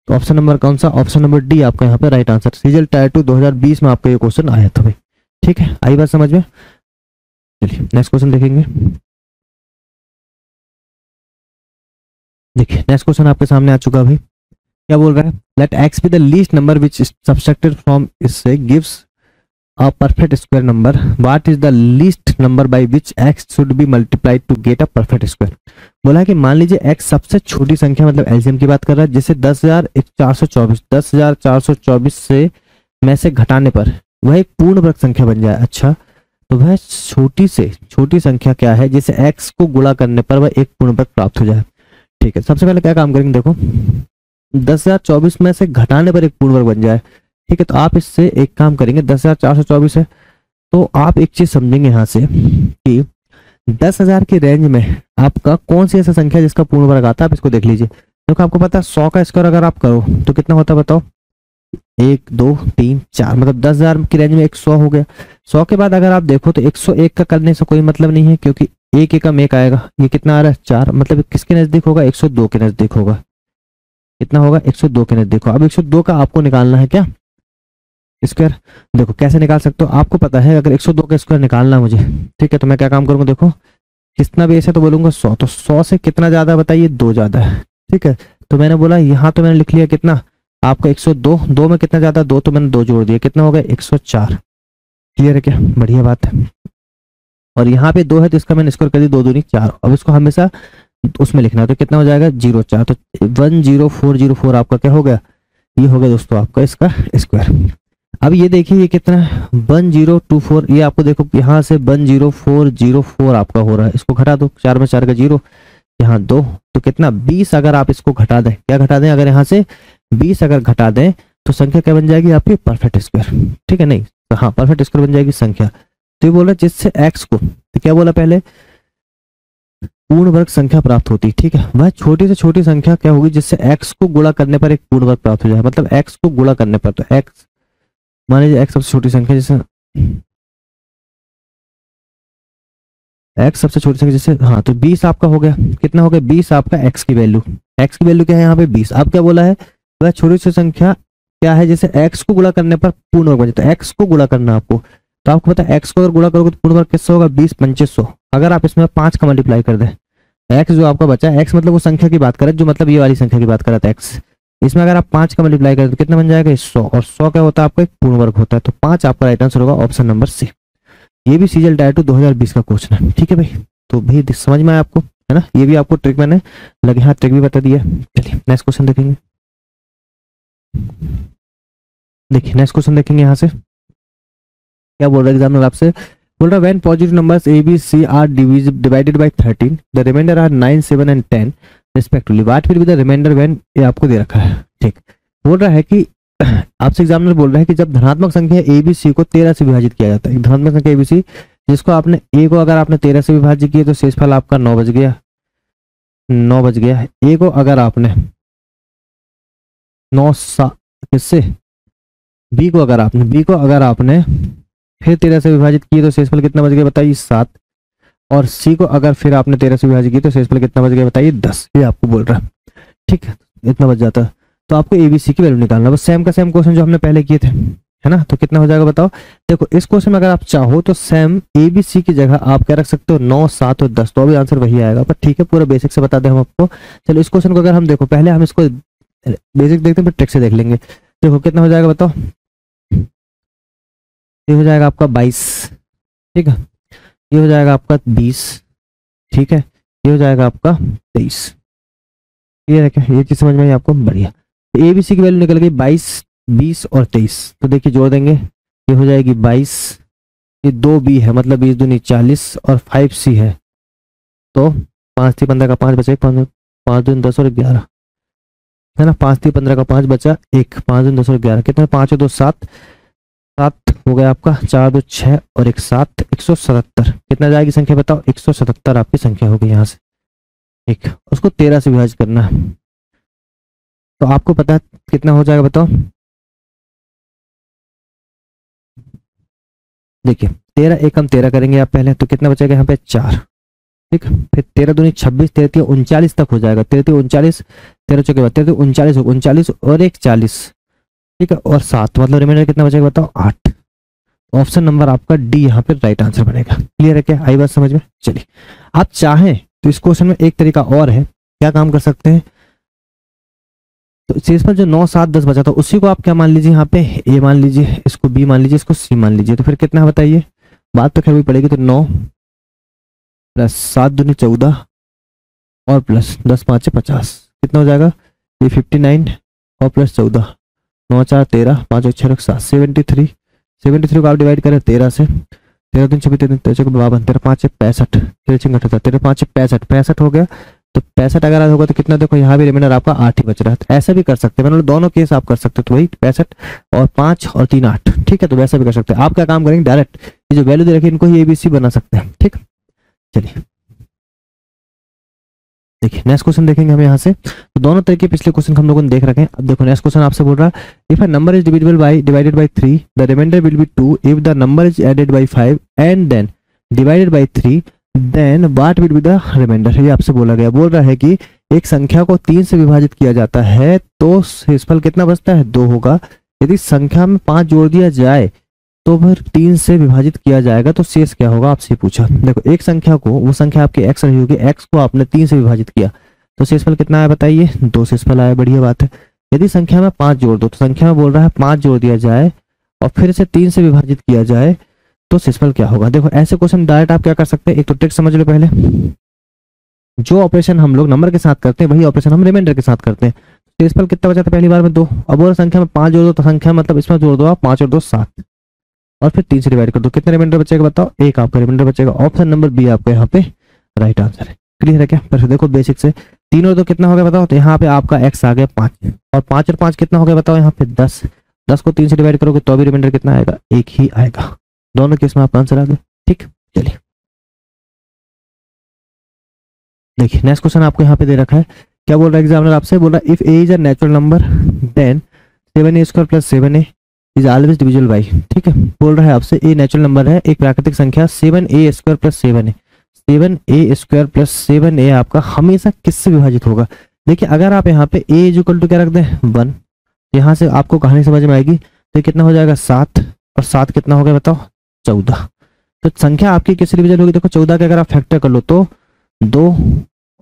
तो ऑप्शन नंबर कौन सा, ऑप्शन नंबर डी आपका यहाँ पे राइट आंसर। सीजीएल टायर 2 2020 में आपका ये क्वेश्चन आया था भाई। ठीक है, आई बात समझ में। चलिए नेक्स्ट क्वेश्चन देखेंगे। देखिए नेक्स्ट क्वेश्चन आपके सामने आ चुका भाई, क्या बोल रहा है let X be the least number which subtracted from इससे gives a perfect square number, what is the least number by which X should be multiplied to get a perfect square. बोला कि मान लीजिए एक्स सबसे छोटी संख्या मतलब एलसीएम की बात कर रहा है, जैसे 10,424 से में से घटाने पर वह एक पूर्ण वर्ग संख्या बन जाए। अच्छा, तो वह छोटी से छोटी संख्या क्या है जिसे x को गुणा करने पर वह एक पूर्ण वर्ग प्राप्त हो जाए। ठीक है, सबसे पहले क्या काम करेंगे, देखो 10,024 में से घटाने पर एक पूर्ण वर्ग बन जाए। ठीक है, तो आप इससे एक काम करेंगे, 10,424 है तो आप एक चीज समझेंगे यहाँ से कि 10,000 की रेंज में आपका कौन सी ऐसा संख्या जिसका पूर्ण वर्ग आता है, आप इसको देख लीजिए। देखो आपको पता है 100 का स्क्वायर अगर आप करो तो कितना होता है बताओ, 1 2 3 4, मतलब 10,000 की रेंज में 100 हो गया। 100 के बाद अगर आप देखो तो 101 का करने से कोई मतलब नहीं है, क्योंकि एक एकम एक आएगा, ये कितना आ रहा है 4, मतलब किसके नजदीक होगा, 102 के नजदीक होगा। कितना होगा, 102 के नजदीक होगा। अब 102 का आपको निकालना है क्या, स्क्वायर। देखो कैसे निकाल सकते हो, आपको पता है अगर 102 का स्क्वायर निकालना है मुझे, ठीक है, तो मैं क्या काम करूंगा, देखो कितना बेस है तो बोलूंगा 100, तो 100 से कितना ज्यादा बताइए, 2 ज्यादा है। ठीक है, तो मैंने बोला यहाँ तो मैंने लिख लिया कितना आपका 102, 2 में कितना ज्यादा 2, तो मैंने 2 जोड़ दिया, कितना हो गया 104। क्लियर है क्या, बढ़िया बात है। और यहाँ पे 2 है तो इसका मैंने स्क्वायर कर दी, 2 दूनी 4। अब इसको हमेशा उसमें लिखना है तो कितना हो जाएगा 04, तो 10404 आपका क्या हो गया, ये हो गया दोस्तों आपका इसका स्क्वायर। अब ये देखिए ये कितना है 1024, ये आपको देखो यहाँ से 10404 आपका हो रहा है, इसको घटा दो, 4 में 4 का 0, यहाँ 2, तो कितना 20। अगर आप इसको घटा दें, क्या घटा दें, अगर यहाँ से 20 अगर घटा दें तो संख्या क्या बन जाएगी आपकी, परफेक्ट स्क्वायर। ठीक है, नहीं तो हाँ परफेक्ट स्क्वायर बन जाएगी संख्या। तो ये बोला जिससे एक्स को, तो क्या बोला पहले, पूर्ण वर्ग संख्या प्राप्त होती। ठीक है, वह छोटी से छोटी संख्या क्या होगी जिससे एक्स को गुणा करने पर एक पूर्ण वर्ग प्राप्त हो जाए, मतलब एक्स को गुणा करने पर, तो एक्स मान लीजिए एक्स सबसे छोटी संख्या, जैसे एक्स सबसे छोटी संख्या जैसे, हाँ तो 20 आपका हो गया, कितना हो गया 20 आपका एक्स की वैल्यू क्या है यहाँ पे 20। अब क्या बोला है, वह छोटी सी संख्या क्या है जैसे एक्स को गुणा करने पर पूर्ण वर्ग बन जाता है। एक्स को गुणा करना आपको, तो आपको पता है एक्स को अगर गुणा करोगे तो पूर्ण वर्ग किससे होगा, 20 2500। अगर आप इसमें 5 का मल्टीप्लाई कर दें, एक्स जो आपका बचा है, एक्स मतलब वो संख्या की बात करें जो मतलब ये वाली संख्या की बात कर रहा था एक्स, इसमें अगर आप 5 का मल्टीप्लाई करें तो कितना बन जाएगा 100, और 100 क्या होता है आपका एक पूर्ण वर्ग होता है, तो 5 आपका राइट आंसर होगा ऑप्शन नंबर सी। ये भी सीजल डायटो 2020 का क्वेश्चन है। ठीक है भाई, तो भाई समझ में आया आपको, है ना, ये भी आपको ट्रिक मैंने लगे हाथ ट्रिक भी बता दिया। चलिए नेक्स्ट क्वेश्चन देखेंगे। देखिए नेक्स्ट क्वेश्चन देखेंगे, यहाँ से क्या बोल रहा है एग्जामिनर आपसे, बोल रहा है when positive numbers A B C are divided by 13 the remainder are 9 7 and 10 respectively, what will be the remainder when, ये आपको दे रखा है। ठीक, बोल रहा है कि आपसे एग्जामिनर बोल रहा है कि जब धनात्मक संख्या ए बी सी को 13 से विभाजित किया जाता है, धनात्मक संख्या ए बी सी जिसको आपने ए को अगर आपने 13 से विभाजित किया तो शेषफल आपका 9 बच गया, 9 बच गया। ए को अगर आपने 9 किससे, बी को अगर आपने फिर 13 से विभाजित किए तो शेषफल कितना बच गया बताइए 7, और सी को अगर फिर आपने 13 से विभाजित किया तो शेषफल कितना बच गया बताइए 10। ये आपको बोल रहा है। ठीक है, इतना बच जाता है, तो आपको एबीसी की वैल्यू निकालना, बस सेम का सेम क्वेश्चन जो हमने पहले किए थे, है ना। तो कितना हो जाएगा बताओ, देखो इस क्वेश्चन में अगर आप चाहो तो सेम एबीसी की जगह आप क्या रख सकते हो 9 7 और 10, तो अभी आंसर वही आएगा, पर ठीक है पूरा बेसिक से बता दें हम आपको। चलो इस क्वेश्चन को अगर हम देखो, पहले हम इसको बेसिक देखते हैं फिर ट्रिक से देख लेंगे। देखो कितना हो जाएगा बताओ, ये हो जाएगा आपका 22, ठीक है, ये हो जाएगा आपका 20, ठीक है, ये हो जाएगा आपका 23। ये है क्या, ये चीज समझ में आई आपको, बढ़िया। तो एबीसी की वैल्यू निकल गई 22 20 और 23, तो देखिए जोड़ देंगे, ये हो जाएगी 22, ये 2b है मतलब 20 दूनी 40 और 5c है, तो 5 3 15 का 5 बचा 1, 5 दूनी 10 और 11 है ना, 5 3 15 का 5 बचा 1, 5 दूनी 10 और 11 कितना, 5 और 2 7 7 हो गया आपका, 4 2 6 और 1 7, 177 कितना जाएगी संख्या बताओ, 177 आपकी संख्या होगी यहाँ से, ठीक, उसको 13 से विभाजित करना है, तो आपको पता है कितना हो जाएगा बताओ, देखिए 13 एक हम 13 करेंगे आप पहले, तो कितना बचेगा यहाँ पे 4, ठीक, फिर 13 दूनी 26, 33 39 तक हो जाएगा, 33 39 13 के बाद 33 39 39 और 1 40, ठीक है, और 7 मतलब रिमाइंडर कितना बचेगा बताओ 8। ऑप्शन नंबर आपका डी यहाँ पे राइट आंसर बनेगा। क्लियर है क्या, आई बात समझ में। चलिए आप चाहें तो इस क्वेश्चन में एक तरीका और है, क्या काम कर सकते हैं, तो शेषफल जो 9 7 10 बचा था उसी को आप क्या मान लीजिए यहाँ पे ए मान लीजिए, इसको बी मान लीजिए, इसको सी मान लीजिए। तो फिर कितना है बताइए, बात तो खैर भी पड़ेगी। तो 9 प्लस 7 दूनी 14 और प्लस 10 5 50 कितना हो जाएगा, ये 59 और प्लस 14 9 4 13 5 6 7 73 को आप डिवाइड करें 13 से, 13 3 26 3 13 52 13 5 65 13 5 65 हो गया। तो 65 अगर होगा तो कितना, देखो यहाँ भी रिमाइंडर आपका 8 ही बच रहा है। तो ऐसा भी कर सकते हैं, मतलब दोनों केस आप कर सकते हो। तो वही 65 और 5 और 3 8, ठीक है। तो वैसा भी कर सकते हैं। आप क्या काम करेंगे, डायरेक्ट ये जो वैल्यू दे रखी है इनको ही ABC बना सकते हैं, ठीक। चलिए देखिए नेक्स्ट क्वेश्चन देखेंगे हम यहाँ से। तो दोनों तरीके पिछले क्वेश्चन हम लोगों ने देख रखे हैं। अब देखो नेक्स्ट क्वेश्चन आपसे बोल रहा है, if a number is divided by 3 the remainder will be 2 if the number is added by 5 and then divided by 3 then what will be the remainder. ये आपसे बोला गया, बोल रहा है कि एक संख्या को 3 से विभाजित किया जाता है तो शेषफल कितना बचता है, 2 होगा। यदि संख्या में 5 जोड़ दिया जाए तो फिर 3 से विभाजित किया जाएगा तो शेष क्या होगा, आपसे पूछा। देखो एक संख्या को, वो संख्या आपकी x रही होगी, x को आपने 3 से विभाजित किया तो शेषफल कितना आया बताइए, 2 शेषफल आया, बढ़िया बात है। यदि संख्या में 5 जोड़ दो, तो संख्या में बोल रहा है 5 जोड़ दिया जाए और फिर से 3 से विभाजित किया जाए तो शेषफल क्या होगा। देखो ऐसे क्वेश्चन डायरेक्ट आप क्या कर सकते हैं, एक तो ट्रिक समझ लो पहले। जो ऑपरेशन हम लोग नंबर के साथ करते हैं वही ऑपरेशन हम रिमाइंडर के साथ करते हैं। शेषफल कितना बचा था पहली बार में, 2। अब और संख्या में 5 जोड़ दो तो संख्या मतलब इसमें जोड़ दो आप 5 और 2 7 और फिर 3 से डिवाइड कर दो, कितना रिमाइंडर बचेगा बताओ, 1 आपका रिमाइंडर बचेगा। ऑप्शन नंबर बी आपका यहाँ पे राइट आंसर है। क्लियर है क्या। पर देखो बेसिक से 3 और 2 कितना हो गया बताओ, तो यहाँ पे आपका x आ गया 5 और 5 और 5 कितना हो गया बताओ, यहाँ पे 10। 10 को 3 से डिवाइड करोगे तो भी रिमाइंडर कितना आएगा, 1 ही आएगा। दोनों केस में आपका आंसर आ गया, ठीक। चलिए देखिए नेक्स्ट क्वेश्चन आपको यहाँ पे दे रखा है, क्या बोल रहा है एग्जामिनर आपसे, बोल रहा है if a is a natural number then 7a² + 7a is always divisible by, ठीक है। बोल रहा है आपसे a नेचुरल नंबर है, एक प्राकृतिक संख्या 7a² + 7a 7a² + 7a आपका हमेशा किससे विभाजित होगा। देखिए अगर आप यहाँ पे a = क्या रख दें 1, यहाँ से आपको कहानी समझ में आएगी। तो कितना हो जाएगा 7 और 7 कितना हो गया बताओ 14। तो संख्या आपकी किससे डिविजन होगी, देखो 14 के अगर आप फैक्टर कर लो तो 2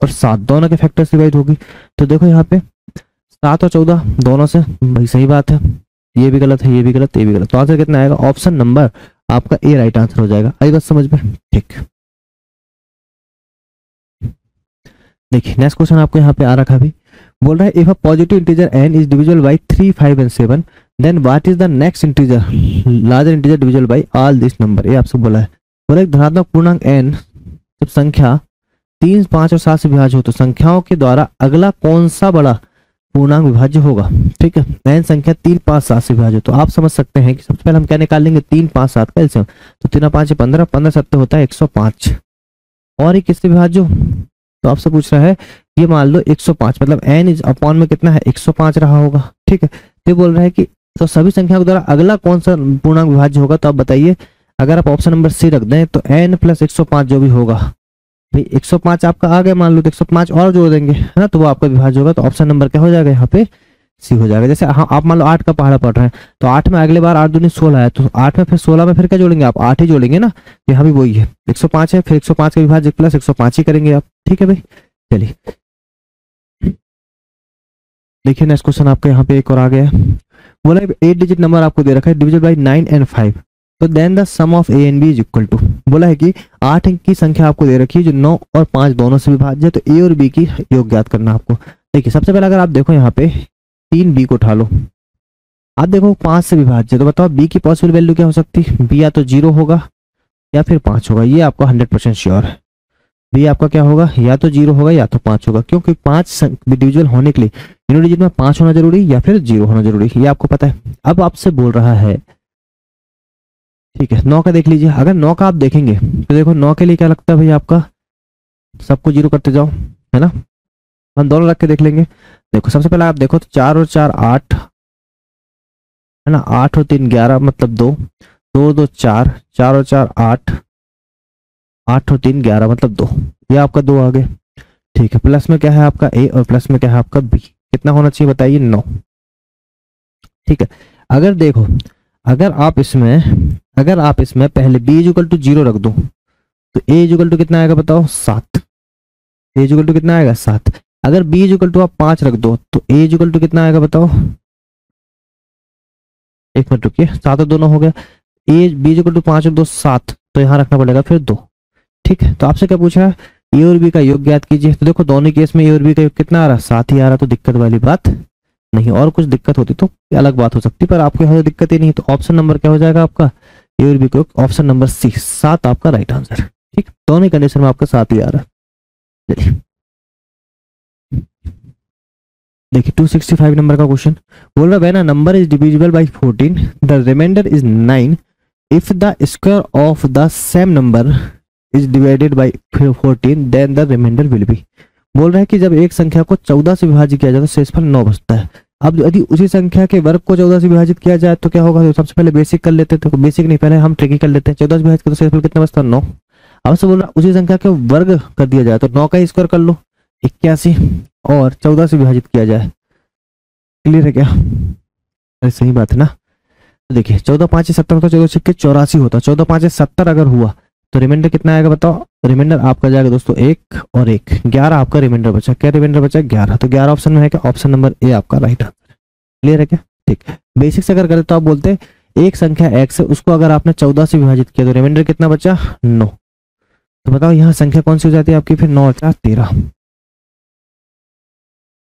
और 7 दोनों के फैक्टर से डिवाइड होगी। तो देखो यहाँ पे 7 और 14 दोनों से, भाई सही बात है, ये भी गलत है, ये भी गलत, ये भी गलत। तो आंसर कितना आएगा, ऑप्शन नंबर आपका ए राइट आंसर हो जाएगा। आई बात समझ में, ठीक। देखिए नेक्स्ट क्वेश्चन आपको यहाँ पे आ रखा भी, बोल रहा है if a positive integer n is divisible by 3 5 and 7 then what is the next integer larger integer divisible by all this number. ये आपसे बोला है, बोला एक धनात्मक पूर्णांक n जब संख्या 3 5 और 7 से विभाज्य हो तो संख्याओं के द्वारा अगला कौन सा बड़ा पूर्णांक विभाज्य होगा, ठीक है। n संख्या 3 5 7 से विभाज्य, तो आप समझ सकते हैं कि सबसे पहले हम क्या निकाल लेंगे 3 5 7 का एलसीएम। तो 3 5 15 15 7 होता है 105 और ये किससे विभाज्य हो, तो आपसे पूछ रहा है ये मान लो 105 मतलब n इज अपॉन में कितना है 105 रहा होगा, ठीक है। तो बोल रहा है कि तो सभी संख्याओं के द्वारा अगला कौन सा पूर्णांक विभाज्य होगा। तो आप बताइए, अगर आप ऑप्शन नंबर सी रख दें तो n + 105 जो भी होगा, भाई 105 आपका आ गया मान लो, तो 105 और जोड़ देंगे है ना, तो वो आपका विभाज्य होगा। तो ऑप्शन नंबर क्या हो जाएगा यहाँ पे सी हो जाएगा। जैसे हाँ आप मान लो 8 का पहाड़ा पढ़ रहे हैं तो 8 में अगले बार 8 दूनी 16 है, तो 8 में फिर 16 में फिर क्या जोड़ेंगे आप 8 ही जोड़ेंगे ना। यहाँ भी वही है 105 है, फिर 105 का विभाज्य प्लस 105 ही करेंगे आप, ठीक है भाई। चलिए देखिए नेक्स्ट क्वेश्चन आपका यहाँ पे एक और आ गया है, बोला 8 डिजिट नंबर आपको दे रखा है डिविजिबल बाय 9 and 5 तो then the sum of a and b is equal to. बोला है कि 8 अंक की संख्या आपको दे रखी है जो 9 और 5 दोनों से विभाज्य है, तो a और b की योग ज्ञात करना आपको। देखिए सबसे पहले अगर आप देखो यहाँ पे 3b को उठा लो, आप देखो 5 से विभाज्य, तो बताओ b की पॉसिबल वैल्यू क्या हो सकती है, b या तो 0 होगा या फिर 5 होगा। ये आपको 100% श्योर है, b आपका क्या होगा या तो 0 होगा या तो 5 होगा, क्योंकि 5 डिविजिबल होने के लिए यूनिट डिजिट में 5 होना जरूरी या फिर 0 होना जरूरी, ये आपको पता है। अब आपसे बोल रहा है, ठीक है 9 का देख लीजिए। अगर 9 का आप देखेंगे तो देखो 9 के लिए क्या लगता है भाई आपका, सबको 0 करते जाओ है ना, हम दोनों रख के देख लेंगे। देखो सबसे पहले आप देखो तो 4 और 4 8 है ना, 8 और 3 11 मतलब 2 2 और 2 4 4 और 4 8 8 और 3 11 मतलब 2, ये आपका 2 आ गया, ठीक है। प्लस में क्या है आपका a और प्लस में क्या है आपका b, कितना होना चाहिए बताइए 9, ठीक है। अगर देखो अगर आप इसमें पहले b = 0 रख दो तो a = कितना आएगा बताओ 7, a = कितना आएगा 7। अगर b इक्वल टू आप 5 रख दो तो a इक्वल टू कितना आएगा बताओ, एक मिनट रुकिए, 7 और 2 9 हो गया, a b इक्वल टू 5 और 2 7, तो यहाँ रखना पड़ेगा फिर 2। ठीक है, तो आपसे क्या पूछा है, ए और बी का योग ज्ञात कीजिए। तो देखो दोनों केस में ए और बी का योग कितना आ रहा है, 7 ही आ रहा, तो दिक्कत वाली बात नहीं। और कुछ दिक्कत होती तो अलग बात हो सकती, पर आपको यहाँ दिक्कत ही नहीं, तो ऑप्शन नंबर क्या हो जाएगा आपका, ए और बी का योग, ऑप्शन नंबर सी 7 आपका राइट आंसर। ठीक, दोनों कंडीशन में आपका 7 ही आ रहा है। चलिए देखिए 265 नंबर का क्वेश्चन बोल रहा है, when a number is divisible by 14 the remainder is 9 if the square of the same number is divided by 14 then the remainder will be. बोल रहा है कि जब एक संख्या को 14 से विभाजित किया जाए तो शेषफल 9 बचता है। अब यदि उसी संख्या के वर्ग को 14 से विभाजित किया जाए तो क्या होगा, तो सबसे पहले बेसिक कर लेते हैं, तो बेसिक नहीं पहले हम ट्रिकी कर लेते हैं। 14 से विभाजित कर तो शेषफल कितना बचता है 9। अब से बोल रहा उसी संख्या के वर्ग कर दिया जाए तो 9 का स्क्वायर कर लो 81, और 14 से विभाजित किया जाए। क्लियर है क्या, अरे सही बात है ना। तो देखिए 14 5 70 होता, 14 6 84 होता, 14 5 70 अगर हुआ तो रिमाइंडर कितना आएगा बताओ, रिमाइंडर आपका जाएगा दोस्तों 1 और 1 11 आपका रिमाइंडर बचा। क्या रिमाइंडर बचा 11, तो 11 ऑप्शन में है क्या, ऑप्शन नंबर ए आपका राइट आंसर। क्लियर है क्या, ठीक। बेसिक से अगर करें तो आप बोलते हैं एक संख्या x है, उसको अगर आपने 14 से विभाजित किया तो रिमाइंडर कितना बचा 9। तो बताओ यहाँ संख्या कौन सी हो जाती है आपकी, फिर 9 4 13।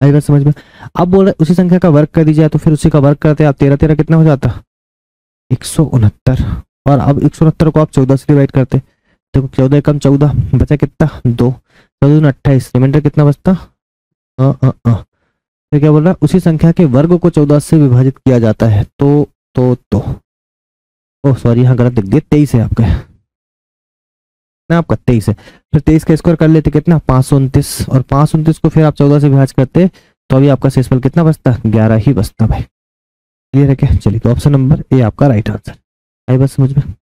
आई बात समझ में। अब बोल रहे उसी संख्या का वर्ग कर दीजिए, तो फिर उसी का वर्ग करते आप 13 13 कितना हो जाता 169, और अब 169 को आप 14 से डिवाइड करते, देखो 14 कम 14 बचा कितना 2, 14 28, रिमाइंडर कितना बचता तो क्या बोल रहा है उसी संख्या के वर्ग को 14 से विभाजित किया जाता है तो ओ सॉरी यहाँ गलत लिख दिया, 23 है आपका ना, आपका 23 है। फिर 23 का स्क्वायर कर लेते कितना 529, और 529 को फिर आप 14 से विभाजित करते तो अभी आपका शेषफल कितना बचता 11 ही बचता भाई। क्लियर है क्या, चलिए तो ऑप्शन नंबर ए आपका राइट आंसर। आई बात समझ में।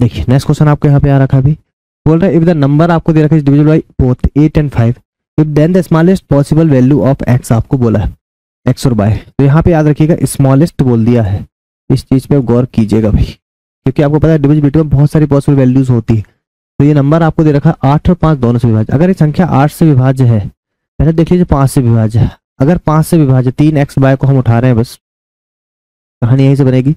देखिए नेक्स्ट क्वेश्चन आपको यहाँ पे आ रखा, अभी बोल रहा है इफ द नंबर आपको दे रखा है divisible by both 8 and 5 if then the smallest possible value of x आपको बोला है x और y। तो यहाँ पे याद रखिएगा स्मॉलेस्ट बोल दिया है, इस चीज पे गौर कीजिएगा भाई, क्योंकि आपको पता है डिविजिबिलिटी में बहुत सारी पॉसिबल वैल्यूज होती है। तो ये नंबर आपको दे रखा है 8 और 5 दोनों से विभाज्य। अगर ये संख्या 8 से विभाज्य है, पहले देख लीजिए 5 से विभाज्य है। अगर 5 से विभाज्य 3x y को हम उठा रहे हैं, बस कहानी यहीं से बनेगी।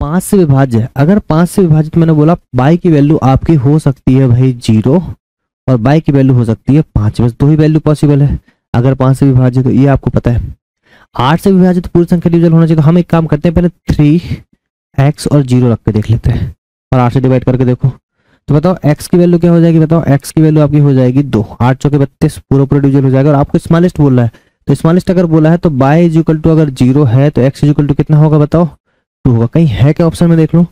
5 से विभाज्य है, अगर 5 से विभाजित मैंने बोला y की वैल्यू आपकी हो सकती है भाई 0 और y की वैल्यू हो सकती है 5, बस दो ही वैल्यू पॉसिबल है अगर 5 से विभाजित, तो ये आपको पता है। 8 से विभाजित पूरी संख्या डिविजिबल होना चाहिए, तो हम एक काम करते हैं पहले 3x और 0 रख के देख लेते हैं और 8 से डिवाइड करके देखो, तो बताओ x की वैल्यू क्या हो जाएगी, बताओ x की वैल्यू आपकी हो जाएगी 2, 8 चौके 32 पूरा डिविजिबल हो जाएगा। और आपको स्मॉलेस्ट बोल रहा है, तो स्मॉलेस्ट अगर बोला है तो y इज इक्वल टू अगर 0 है तो x इज इक्वल टू कितना होगा बताओ 2 होगा। कहीं है क्या ऑप्शन में देख लो,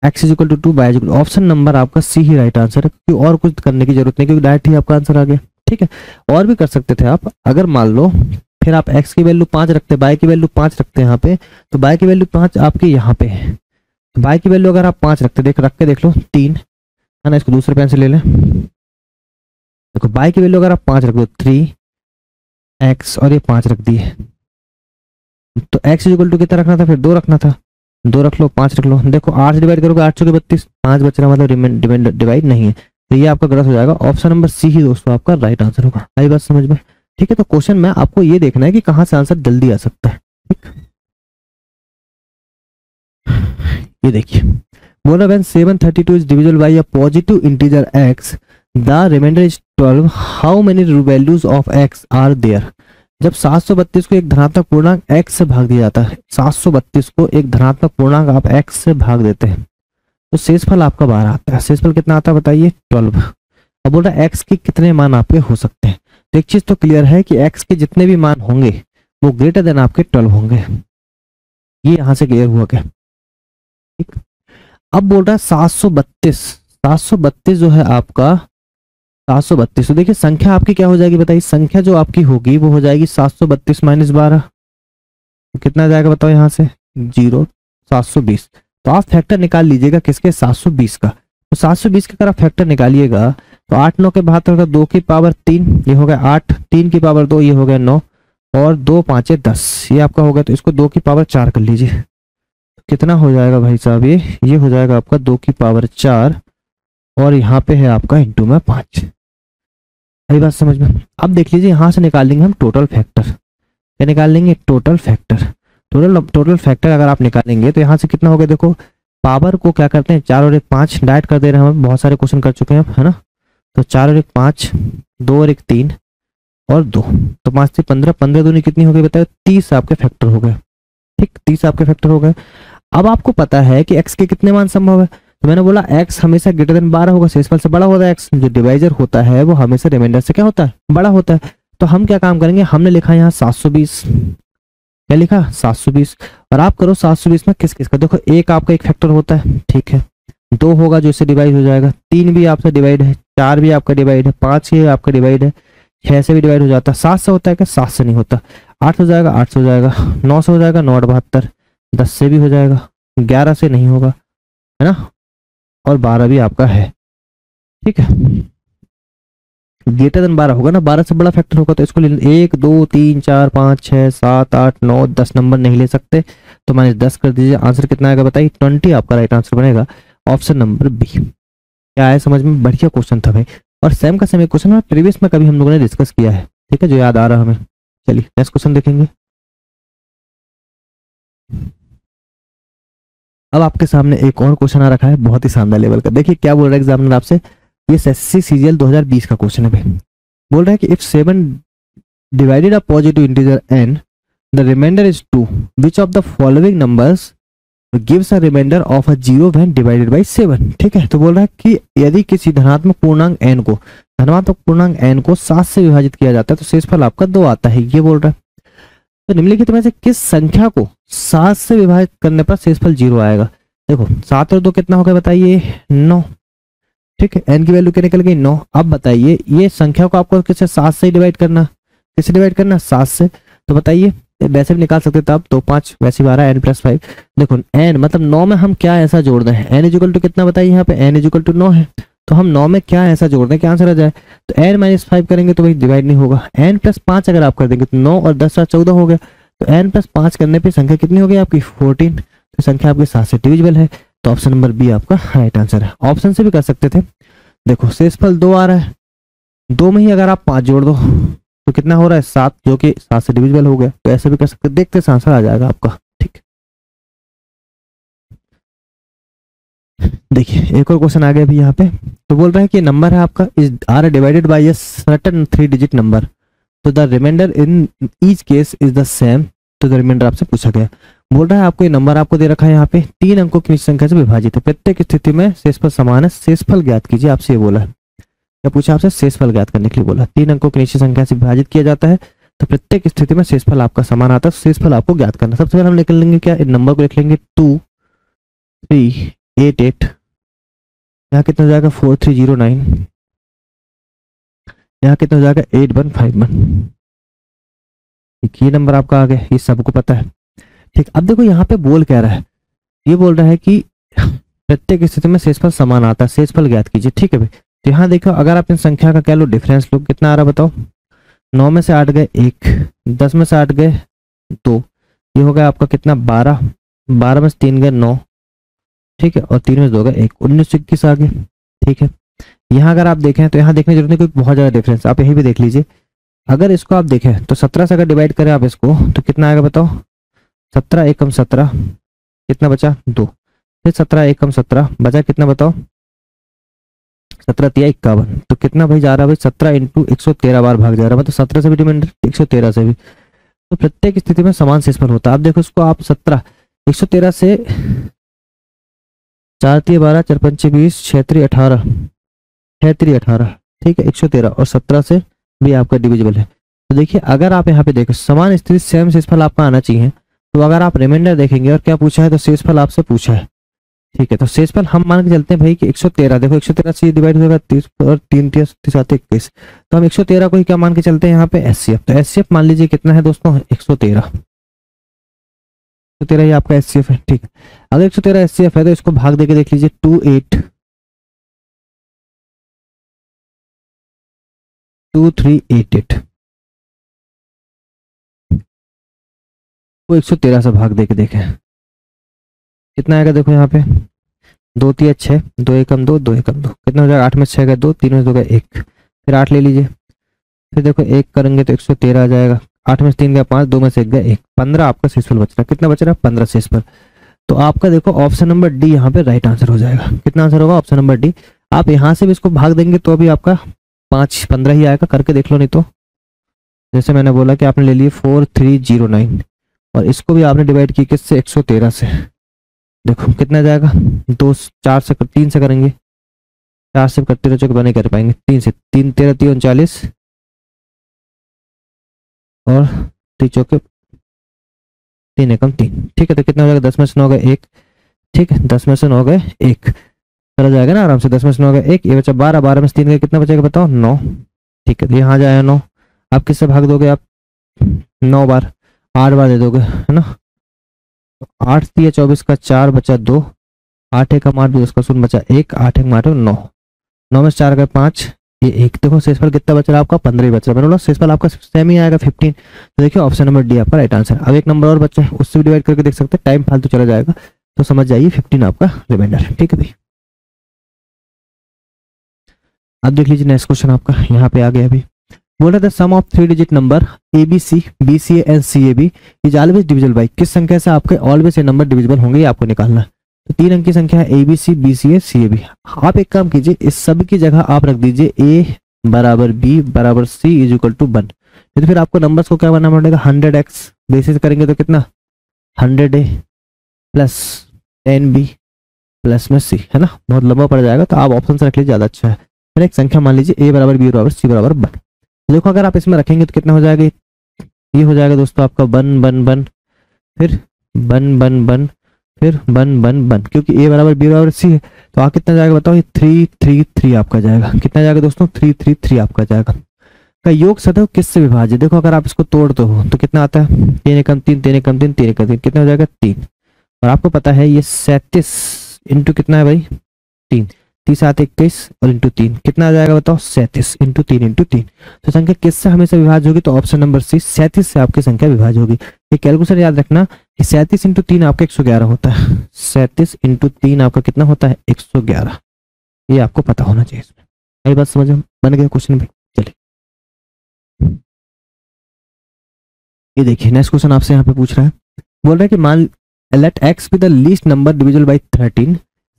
x is equal to 2 y is equal, option number आपका सी ही राइट आंसर है, क्योंकि और कुछ करने की जरूरत नहीं, क्योंकि डायरेक्ट ही आपका आंसर आ गया। ठीक है, और भी कर सकते थे आप, अगर मान लो फिर आप x की वैल्यू 5 रखते, y की वैल्यू 5 रखते हैं यहाँ पे, तो y की वैल्यू 5 आपके यहाँ पे है, तो y की वैल्यू अगर आप 5 रखते रख के देख लो 3 है ना, इसको दूसरे पेन से ले लें। देखो y की वैल्यू अगर आप 5 रख दो 3x और ये 5 रख दिए, तो x इज इक्वल टू कितना रखना था, फिर 2 रखना था, 2 रख लो 5 रख लो। देखो 8 से डिवाइड करोगे 8 चौके 32, 5 बच रहा मतलब डिवाइड नहीं है, तो ये आपका गलत हो जाएगा। ऑप्शन नंबर सी ही दोस्तों आपका राइट आंसर होगा। आई बात समझ में। ठीक है, तो क्वेश्चन में आपको ये देखना है कि कहां से आंसर जल्दी आ सकता है। ठीक, ये देखिए बोला when 732 is divisible by a positive integer x the remainder is 12 how many values of x are there. जब 732 को एक धनात्मक पूर्णांक x से भाग दिया जाता है, 732 को एक धनात्मक पूर्णांक आप x से भाग देते हैं, तो शेषफल आपका 12 आता है। शेषफल कितना आता है बताइए 12। अब बोल रहा है x के कितने मान आपके हो सकते हैं, तो एक चीज तो क्लियर है कि x के जितने भी मान होंगे वो ग्रेटर देन आपके 12 होंगे, ये यहां से क्लियर हुआ क्या। ठीक, अब बोल रहा है 732 जो है आपका 732, तो देखिए संख्या आपकी क्या हो जाएगी बताइए, संख्या जो आपकी होगी वो हो जाएगी 732 माइनस 12, तो कितना जाएगा बताओ यहाँ से 0 720। तो आप फैक्टर निकाल लीजिएगा किसके 720 का, तो 720 का अगर आप फैक्टर निकालिएगा तो 8 9 के 72 2 की पावर 3 ये हो गया 8, 3 की पावर 2 ये हो गया 9 और 2 5 10 ये आपका हो गया, तो इसको 2 की पावर 4 कर लीजिए, तो कितना हो जाएगा भाई साहब ये हो जाएगा आपका 2 की पावर 4 और यहाँ पे है आपका इंटू में 5। अभी बात समझ में। अब देख लीजिए यहाँ से निकाल लेंगे हम टोटल फैक्टर। क्या निकाल लेंगे? Total factor. टोटल फैक्टर अगर आप निकालेंगे तो यहाँ से कितना हो गया? देखो पावर को क्या करते हैं, 4 और 1 5 डाइट कर दे रहे हैं हम, बहुत सारे क्वेश्चन कर चुके हैं हम, है ना। तो 4 और 1 5, 2 और 1 3 और 2, तो 5 से 15, 15 दूनी कितनी हो गई बताओ? 30 आपके फैक्टर हो गए। ठीक, 30 आपके फैक्टर हो गए। अब आपको पता है कि x के कितने मान संभव है, तो मैंने बोला x हमेशा ग्रेटर देन 12 होगा, शेषफल से बड़ा होता है x। जो डिवाइजर होता है वो हमेशा रिमाइंडर से क्या होता है? बड़ा होता है। तो हम क्या काम करेंगे, हमने लिखा यहाँ 720, क्या लिखा? 720। और आप करो 720 में किस किस का, देखो एक आपका एक फैक्टर होता है, ठीक है, 2 होगा जो इससे डिवाइड हो जाएगा, 3 भी आपसे डिवाइड है, 4 भी आपका डिवाइड है, 5 ही आपका डिवाइड है, 6 से भी डिवाइड हो जाता है, 7 से होता है क्या? 7 से नहीं होता। 8 हो जाएगा, 8 से हो जाएगा, 9 से हो जाएगा, 9 72, 10 से भी हो जाएगा, 11 से नहीं होगा, है ना, और 12 भी आपका है। ठीक है, ग्रेटर देन 12 होगा ना, 12 से बड़ा फैक्टर होगा, तो इसको 1 2 3 4 5 6 7 8 9 10 नंबर नहीं ले सकते, तो -10 कर दीजिए। आंसर कितना आएगा बताइए? 20 आपका राइट आंसर बनेगा, ऑप्शन नंबर बी। क्या है समझ में? बढ़िया क्वेश्चन था भाई, और सेम का सेम एक क्वेश्चन प्रीवियस में कभी हम लोगों ने डिस्कस किया है, ठीक है, जो याद आ रहा हमें। चलिए नेक्स्ट क्वेश्चन देखेंगे। अब आपके सामने एक और क्वेश्चन आ रखा है, बहुत ही शानदार लेवल का। देखिए क्या बोल रहा है एग्जामिनर आपसे, ये एसएससी सीजीएल 2020 का क्वेश्चन है भाई। बोल रहा है कि if 7 divided a positive integer n, the remainder is 2, which of the following numbers gives a remainder of a 0 when divided by 7। ठीक है, तो बोल रहा है कि यदि किसी धनात्मक पूर्णांक n को, धनात्मक पूर्णांक n को 7 से विभाजित किया जाता है तो शेषफल आपका 2 आता है, ये बोल रहा है। तो निम्नलिखित में से किस संख्या को 7 से विभाजित करने पर शेषफल 0 आएगा? देखो 7 और 2 कितना होगा बताइए? 9। ठीक है, n की वैल्यू क्या निकल गई? 9। अब बताइए ये संख्या को आपको किससे 7 से डिवाइड करना, किससे डिवाइड करना? 7 से। तो बताइए वैसे भी निकाल सकते थे आप, 2 5 वैसे 12 n + 5। देखो n मतलब 9 में हम क्या ऐसा जोड़ रहे हैं, n इक्वल टू कितना बताइए? यहाँ पे n इक्वल टू 9 है, तो हम 9 में क्या ऐसा जोड़ दें कि आंसर आ जाए? तो n - 5 करेंगे तो भाई डिवाइड नहीं होगा। n + 5 अगर आप कर देंगे तो 9 और 10 14 हो गया, तो n + 5 करने पे संख्या कितनी हो गई आपकी? 14। तो संख्या आपकी 7 से डिविजिबल है, तो ऑप्शन नंबर बी आपका राइट आंसर है। ऑप्शन से भी कर सकते थे। देखो शेषफल 2 आ रहा है, 2 में ही अगर आप 5 जोड़ दो तो कितना हो रहा है? 7, जो कि 7 से डिविजिबल हो गया, तो ऐसे भी कर सकते, देखते से आंसर आ जाएगा आपका। ठीक, देखिए एक और क्वेश्चन आ गया अभी यहाँ पे। तो बोल रहा है कि नंबर है आपका is R divided by a certain 3 digit number, तो the remainder in each case is the same. तो द रिमाइंडर आपसे पूछा गया, बोल रहा है आपको ये नंबर आपको दे रखा है यहाँ पे 3 अंकों की संख्या से विभाजित है, प्रत्येक स्थिति में शेषफल समान है, शेषफल ज्ञात कीजिए, आपसे ये बोला है। क्या पूछा आपसे? शेषफल ज्ञात करने के लिए बोला। 3 अंकों की निश्चित संख्या से विभाजित किया जाता है, तो प्रत्येक स्थिति में शेषफल आपका समान आता है, शेषफल आपको ज्ञात करना। सबसे पहले हम लिख लेंगे क्या, इन नंबर को लिख लेंगे 2 3 8 8, यहाँ कितना हो जाएगा? 4309, यहाँ कितना हो जाएगा? 8151। ठीक, ये नंबर आपका आ गया, ये सबको पता है। ठीक, अब देखो यहाँ पे बोल क्या रहा है, ये बोल रहा है कि प्रत्येक स्थिति में शेषफल समान आता है, शेषफल ज्ञात कीजिए। ठीक है भाई, तो यहाँ देखो अगर आप इन संख्या का कह लो डिफरेंस लो, कितना आ रहा है बताओ? 9 में से 8 गए 1, 10 में से 8 गए 2, ये हो गया आपका कितना? 12, 12 में से 3 गए 9, ठीक है, और 3 में से 2 गए 1, 19 21 आ गए। ठीक है, यहाँ अगर आप देखें तो यहाँ देखने की जरूरत नहीं, कोई बहुत ज्यादा डिफरेंस, आप यही भी देख लीजिए। अगर इसको आप देखें तो 17 से अगर डिवाइड करें आप इसको तो कितना आएगा बताओ? 17 एकम 17, कितना बचा? 2, फिर 17 एकम 17 बचा कितना बताओ? 17 तिया 51, तो कितना भाई जा रहा है भाई? 17 इंटू 113 बार भाग जा रहा है, मतलब 17 से भी रिमाइंडर 113 से भी, तो प्रत्येक स्थिति में समान शेषफल होता है। आप देखो इसको आप 17 113 से 4 तिया 12 4 पंचे 20 6 तिया 18 6 तिया 18, ठीक है, 113 और 17 से भी आपका डिविजिबल है। तो देखिए अगर आप यहाँ पे देखो समान स्थिति सेम शेषफल आपका आना चाहिए, तो अगर आप रिमाइंडर देखेंगे और क्या पूछा है, तो शेषफल आपसे पूछा है। ठीक है, तो शेषफल हम मान के चलते हैं भाई कि 113, देखो 113 से डिवाइड होगा 30 और 3 3 7 21, तो हम 113 को ही क्या मान के चलते हैं यहाँ पे? एचसीएफ। तो एचसीएफ मान लीजिए कितना है दोस्तों? 113, 113 ही आपका एचसीएफ है। ठीक है, अगर 113 एचसीएफ है तो इसको भाग देके देख लीजिए 2388, वो 113 से भाग देके देखें कितना आएगा। देखो यहाँ पे 2 3 6, 2 एकम 2, 2 एकम 2, कितना हो जाएगा? 8 में 6 गए 2, 3 में 2 गए 1, फिर 8 ले लीजिए, फिर देखो 1 करेंगे तो 113 आ जाएगा। 8 में से 3 गया 5, 2 में से 1 गया 1, 15 आपका शेषफल बच रहा है। कितना बच रहा है? 15 शेषफल। तो आपका देखो ऑप्शन नंबर डी यहाँ पे राइट आंसर हो जाएगा। कितना आंसर होगा? Option number D. आप यहाँ से भी इसको भाग देंगे तो अभी आपका 5 15 ही आएगा, करके देख लो। नहीं तो जैसे मैंने बोला कि आपने ले लिए 4309 और इसको भी आपने डिवाइड की किससे? 113 से। देखो कितना जाएगा? 2 4 से 3 से करेंगे, 4 से करते रहो बने कर पाएंगे। 3 से 3 13 3 39 और 3 चौके 3 एकम 3। ठीक है, तो कितना हो जाएगा? 10 में से 9 गए 1। ठीक है, 10 में से 9 गए 1, चला जाएगा ना आराम से। 10 में से 9 गए 1, ये बचा 12, 12 में से 3 गए कितना बचेगा बताओ? 9। ठीक है, तो यहाँ जाएगा 9। आप किससे भाग दोगे? आप 9 बार, 8 बार दे दोगे, है ना। 8 3 24 का 4 बचा 2, 8 1 8 2 का 0 बचा 1, 8 1 8 9, 9 में से 4 गए 5, ये 1। देखो शेषफल कितना बच रहा है आपका? 15 ही बच रहा है। मैंने बोला शेषफल आपका सेम ही आएगा 15। तो देखिए ऑप्शन नंबर डी आपका राइट आंसर। अब एक नंबर और बचा है, उससे भी डिवाइड करके देख सकते हैं, टाइम फालतू चला जाएगा। तो समझ जाइए 15 आपका रिमाइंडर है। ठीक है भाई, अब देख लीजिए नेक्स्ट क्वेश्चन आपका यहाँ पे आ गया। अभी बोल रहा था sum of 3 digit number ABC, BCA and CAB is always divisible by. किस संख्या से आपके ऑलवेज ये नंबर डिविजिबल होंगे, ये आपको निकालना है। तो 3 अंक की संख्या है ABC, BCA, CAB। आप एक काम कीजिए, इस सब की जगह आप रख दीजिए A बराबर B बराबर C इज इक्वल टू 1। तो फिर आपको नंबर्स को क्या बनाना पड़ेगा? 100x बेसिस करेंगे तो कितना? 100A प्लस 10B प्लस में C, है ना। बहुत लंबा पड़ जाएगा, तो आप ऑप्शन से रख लीजिए, ज्यादा अच्छा है। फिर एक संख्या मान लीजिए A बराबर B बराबर C बराबर 1। देखो अगर आप इसमें रखेंगे तो कितना हो जाएगा? ये हो जाएगा दोस्तों आपका 1 1 1, फिर 1 1 1, फिर 1 1 1, क्योंकि A बराबर B बराबर C है। तो आप कितना जाएगा बताओ? ये 3 3 3 आपका जाएगा। कितना जाएगा दोस्तों? 3 3 3 आपका जाएगा। का योग सदैव किससे विभाजित? देखो अगर आप इसको तोड़ते हो तो कितना आता है? 3 एकम 3 3 एकम 3 3 एकम 3, कितना हो जाएगा? 3। और आपको पता है ये 37 इंटू कितना है भाई? 3, 30 7 21 और इंटू 3 कितना आ जाएगा बताओ? 37 इंटू 3 इंटू 3। तो संख्या किससे हमेशा विभाज्य होगी? तो ऑप्शन नंबर सी 37 से आपकी संख्या विभाज्य होगी। ये कैलकुलेशन याद रखना कि 37 इंटू 3 आपका 111 होता है। 37 इंटू 3 आपका कितना होता है? 111। ये आपको पता होना चाहिए। इसमें यही बात समझ में बन गया क्वेश्चन भाई। चलिए ये देखिए नेक्स्ट क्वेश्चन आपसे यहाँ पे पूछ रहा है। बोल रहा है कि मान let x be the least number divisible by 13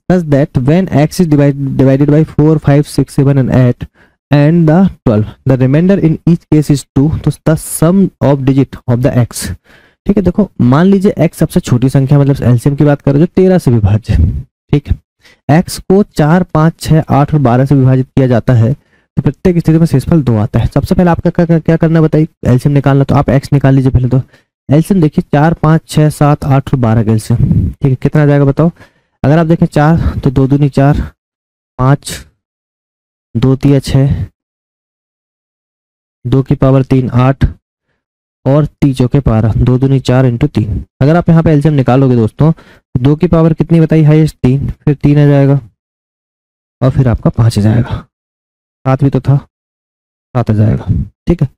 such that when x is divided by 4 5 6 7 and 8 and the 12 the remainder in each case is 2 तो the sum of digit of the x। ठीक है, देखो मान लीजिए x सबसे छोटी संख्या, मतलब एलसीएम की बात करें जो 13 से विभाज्य है। ठीक है, x को 4 5 6 8 और 12 से विभाजित किया जाता है तो प्रत्येक स्थिति में शेषफल 2 आता है। सबसे पहले आपका क्या करना बताइए? एलसीएम निकालना। तो आप x निकाल लीजिए पहले। तो एलसीएम देखिए 4 5 6 7 8 और 12 का एलसीएम। ठीक है, कितना आ जाएगा बताओ? अगर आप देखें 4 तो 2 दूनी 4, 5 2 3 6, 2 की पावर 3 8 और 3 चौके 12, 2 दूनी 4 इंटू 3। अगर आप यहाँ पे एलसीएम निकालोगे दोस्तों, 2 की पावर कितनी बताई? हाईएस्ट 3, फिर 3 आ जाएगा और फिर आपका 5 आ जाएगा। 7 भी तो था, 7 आ जाएगा। ठीक है,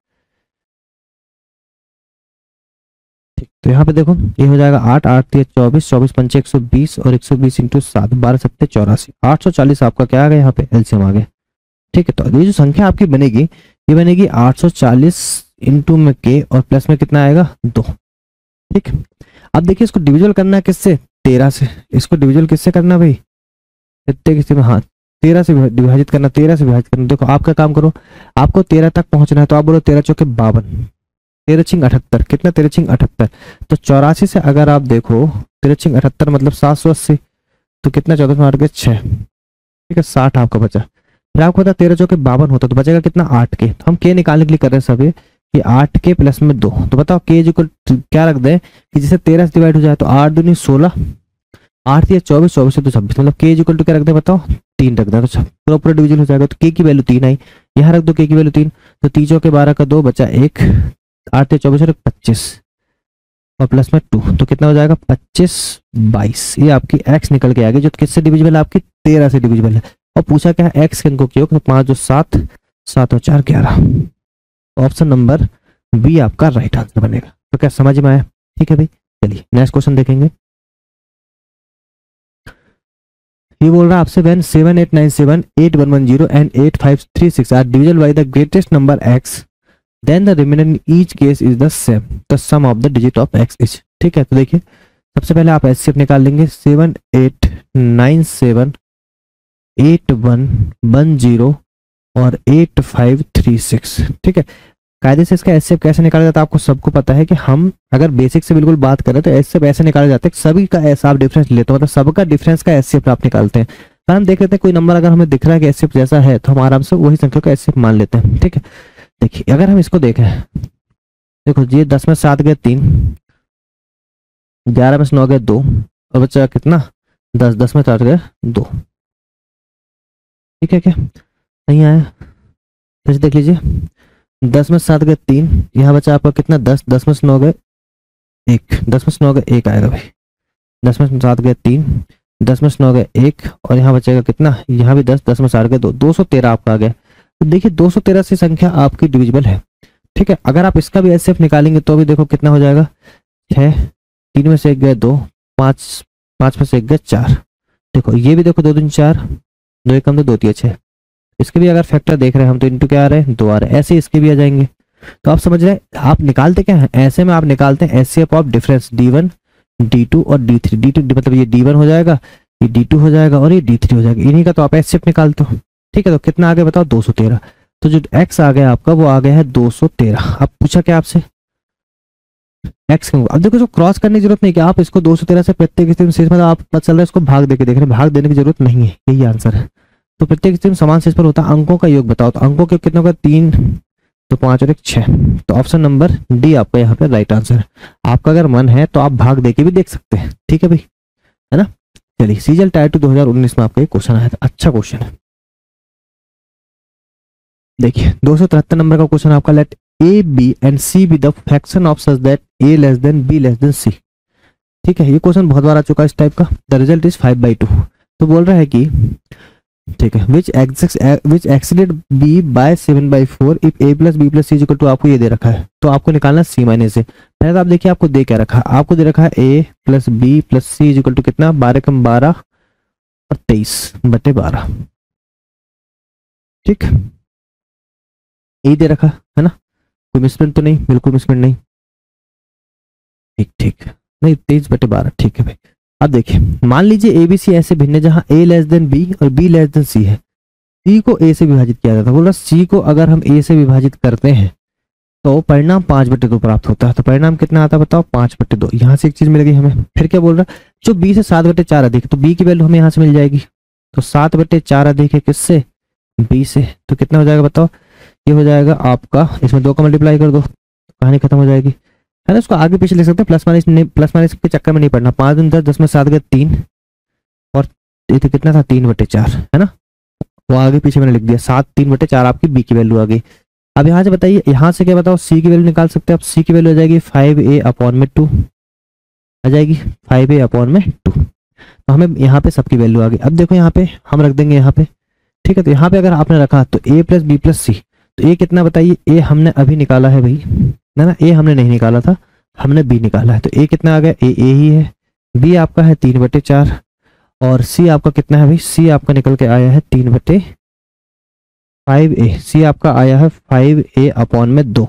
तो यहाँ पे देखो ये हो जाएगा 8 8 3 24, 24 पंचे 120 और 120 इंटू 7 12 7 84, 840 आपका क्या आ गया? यहाँ पे एलसीएम आ गया। ठीक है, तो ये जो संख्या आपकी बनेगी ये बनेगी 840 इंटू में के और प्लस में कितना आएगा? 2। ठीक, अब देखिए इसको डिविजुअल करना है किससे? 13 से। इसको डिविजुअल किससे करना भाई? प्रत्येक स्थिति में, हाँ 13 से विभाजित करना, 13 से विभाजित करना। देखो आपका काम करो, आपको 13 तक पहुंचना है तो आप बोलो 13 चौके 52, 13 छिंग 78, कितना? 13 छिंग 78। तो 84 से अगर आप देखो 13 छिंग 78 मतलब 780, तो कितना? 14 में 8 के 6। ठीक है, 60 आपका बचा। फिर आपको पता 13 चौके 52 होता तो बचेगा कितना? 8 के। तो हम के निकालने के लिए कर रहे हैं सभी कि 8 के प्लस में 2। तो बताओ के इक्वल क्या रख दें कि जिसे 13 से डिवाइड हो जाए तो 8 दूनी 16, 8 या 24, 24 से तो 26, मतलब के इक्वल टू क्या रख दे बताओ? 3 रख दे। तो प्रॉपर डिवीजन हो जाएगा। तो के की वैल्यू 3 आई, यहाँ रख दो के की वैल्यू 3। तो 3 चौके 12 का 2 बचा 1, 8 या 24 और 25 और प्लस में 2, तो कितना हो जाएगा? 25 22। ये आपकी x निकल के आ गई जो किससे डिविजिबल है? आपकी 13 से डिविजिबल है। और पूछा क्या है? x के अंकों की योग, तो 5 जो 7, 7 और 4 11। ऑप्शन नंबर बी आपका राइट आंसर बनेगा। तो क्या समझ में आया? ठीक है भाई, चलिए नेक्स्ट क्वेश्चन देखेंगे। ये बोल रहा है आपसे when 7897 8110 and 8536 are divisible by the greatest number x then the remainder in each case is the same, the sum of the digit of X is. ठीक है, तो देखिए सबसे पहले आप एचसीएफ निकाल लेंगे 78978110 और 8536। ठीक है, कायदे से इसका एचसीएफ कैसे निकाला जाता है आपको सबको पता है कि हम अगर बेसिक से बिल्कुल बात करें तो एचसीएफ ऐसे निकाले जाते हैं, सभी का ऐसा आप डिफरेंस लेते हो, मतलब सबका डिफरेंस का एचसीएफ आप निकालते हैं। पर हम देख लेते हैं कोई नंबर अगर हमें दिख रहा है कि एचसीएफ जैसा है तो हम आराम से वही संख्या को एचसीएफ मान लेते हैं। ठीक है, देखिए अगर हम इसको देखें, देखो ये 10 में 7 गए 3, 11 में 9 गए 2 और बचा कितना 10, 10 में 4 गए 2। ठीक है, क्या नहीं आया? फिर देख लीजिए 10 में 7 गए 3, यहाँ बचा आपका कितना 10, 10 में 9 गए 1, 10 में 9 गए 1 आएगा भाई। 10 में 7 गए 3, 10 में 9 गए 1 और यहाँ बचेगा कितना, यहाँ भी 10, 10 में 7 गए 2, 213 आपका आ गया। तो देखिए 213 से संख्या आपकी डिविजिबल है। ठीक है, अगर आप इसका भी एचसीएफ निकालेंगे तो भी देखो कितना हो जाएगा 6, 3 में से 1 गए 2, 5, 5 में से 1 गए 4। देखो ये भी देखो 2 3 4, 2 1 कम 2 2 3 6। इसके भी अगर फैक्टर देख रहे हैं हम तो इनटू क्या आ रहे हैं 2 आ रहे हैं, ऐसे इसके भी आ जाएंगे। तो आप समझ रहे हैं आप निकालते क्या है, ऐसे में आप निकालते हैं HCF of difference D1 D2 और D3। D2 मतलब ये D1 हो जाएगा, ये D2 हो जाएगा और ये D3 हो जाएगा, इन्हीं का तो आप एचसीएफ निकालते हो। ठीक है, तो कितना आ गया बताओ 213। तो जो x आ गया आपका वो आ गया है 213। अब पूछा क्या आपसे x क्यों, अब देखो जो क्रॉस करने की जरूरत नहीं कि आप इसको 213 से प्रत्येक स्थिति में शेष मतलब आप पता चल रहा है इसको भाग देके देख रहे हैं, भाग देने की जरूरत नहीं है, यही आंसर है। तो प्रत्येक स्थिति में समान शेष पर होता है, अंकों का योग बताओ, तो अंकों के कितने होगा 3 तो 5 और 1 6। तो ऑप्शन नंबर डी आपका यहाँ पे राइट आंसर है। आपका अगर मन है तो आप भाग देके भी देख सकते हैं। ठीक है भाई, है ना। चलिए सीजीएल टायर 2 2019 में आपका ये क्वेश्चन आया था, अच्छा क्वेश्चन है। देखिए 273 नंबर का क्वेश्चन आपका, let A B and C be the fraction of such that A less than B less than C. ठीक है, ये क्वेश्चन बहुत बार आ चुका है इस टाइप का। The result is 5/2। तो बोल रहा है कि ठीक है which exceeded B by 7/4 if A plus B plus C equal to, आपको ये दे रखा है तो आपको निकालना सी माइनस ए। पहले तो आप देखिए आपको दे क्या रखा है, आपको दे रखा है A plus B plus C equal to कितना 12 कम 12 और 23/12। ठीक, यही दे रखा है ना, कोई मिसप्रिंट तो नहीं, बिल्कुल मिसप्रिंट नहीं। ठीक ठीक नहीं 23/12। ठीक है भाई, अब देखिए मान लीजिए ए बी सी ऐसे भिन्न जहां ए लेस देन बी और बी लेस देन सी है, सी को ए से विभाजित किया जाता है। बोल रहा सी को अगर हम ए से विभाजित करते हैं तो परिणाम 5/2 प्राप्त होता है। तो परिणाम कितना आता है बताओ 5/2। यहाँ से एक चीज मिल गई हमें। फिर क्या बोल रहा है, जो बी से 7/4 अधिक, तो बी की वैल्यू हमें यहाँ से मिल जाएगी। तो 7/4 अधिक है किससे, बी से, तो कितना हो जाएगा बताओ, ये हो जाएगा आपका, इसमें 2 का मल्टीप्लाई कर दो कहानी खत्म हो जाएगी, है ना। इसको आगे पीछे लिख सकते हैं, प्लस माइनस के चक्कर में नहीं पड़ना। 5 दूनी 10, 10 में 7 गए 3 और ये तो कितना था 3/4, है ना। वो आगे पीछे मैंने लिख दिया 7, 3/4 आपकी बी की वैल्यू आ गई। अब यहाँ से बताइए, यहाँ से क्या बताओ सी की वैल्यू निकाल सकते हैं। अब सी की वैल्यू आ जाएगी 5a/2 आ जाएगी 5a/2। तो हमें यहाँ पे सबकी वैल्यू आ गई। अब देखो यहाँ पे हम रख देंगे यहाँ पे। ठीक है, तो यहाँ पे अगर आपने रखा तो a प्लस बी प्लस सी, तो ए कितना बताइए, ए हमने अभी निकाला है भाई, ना ए हमने नहीं निकाला था, हमने बी निकाला है। तो ए कितना आ गया, ए ही है, बी आपका है 3/4 और सी आपका कितना है भाई, सी आपका निकल के आया है 3/5a। सी आपका आया है 5a/2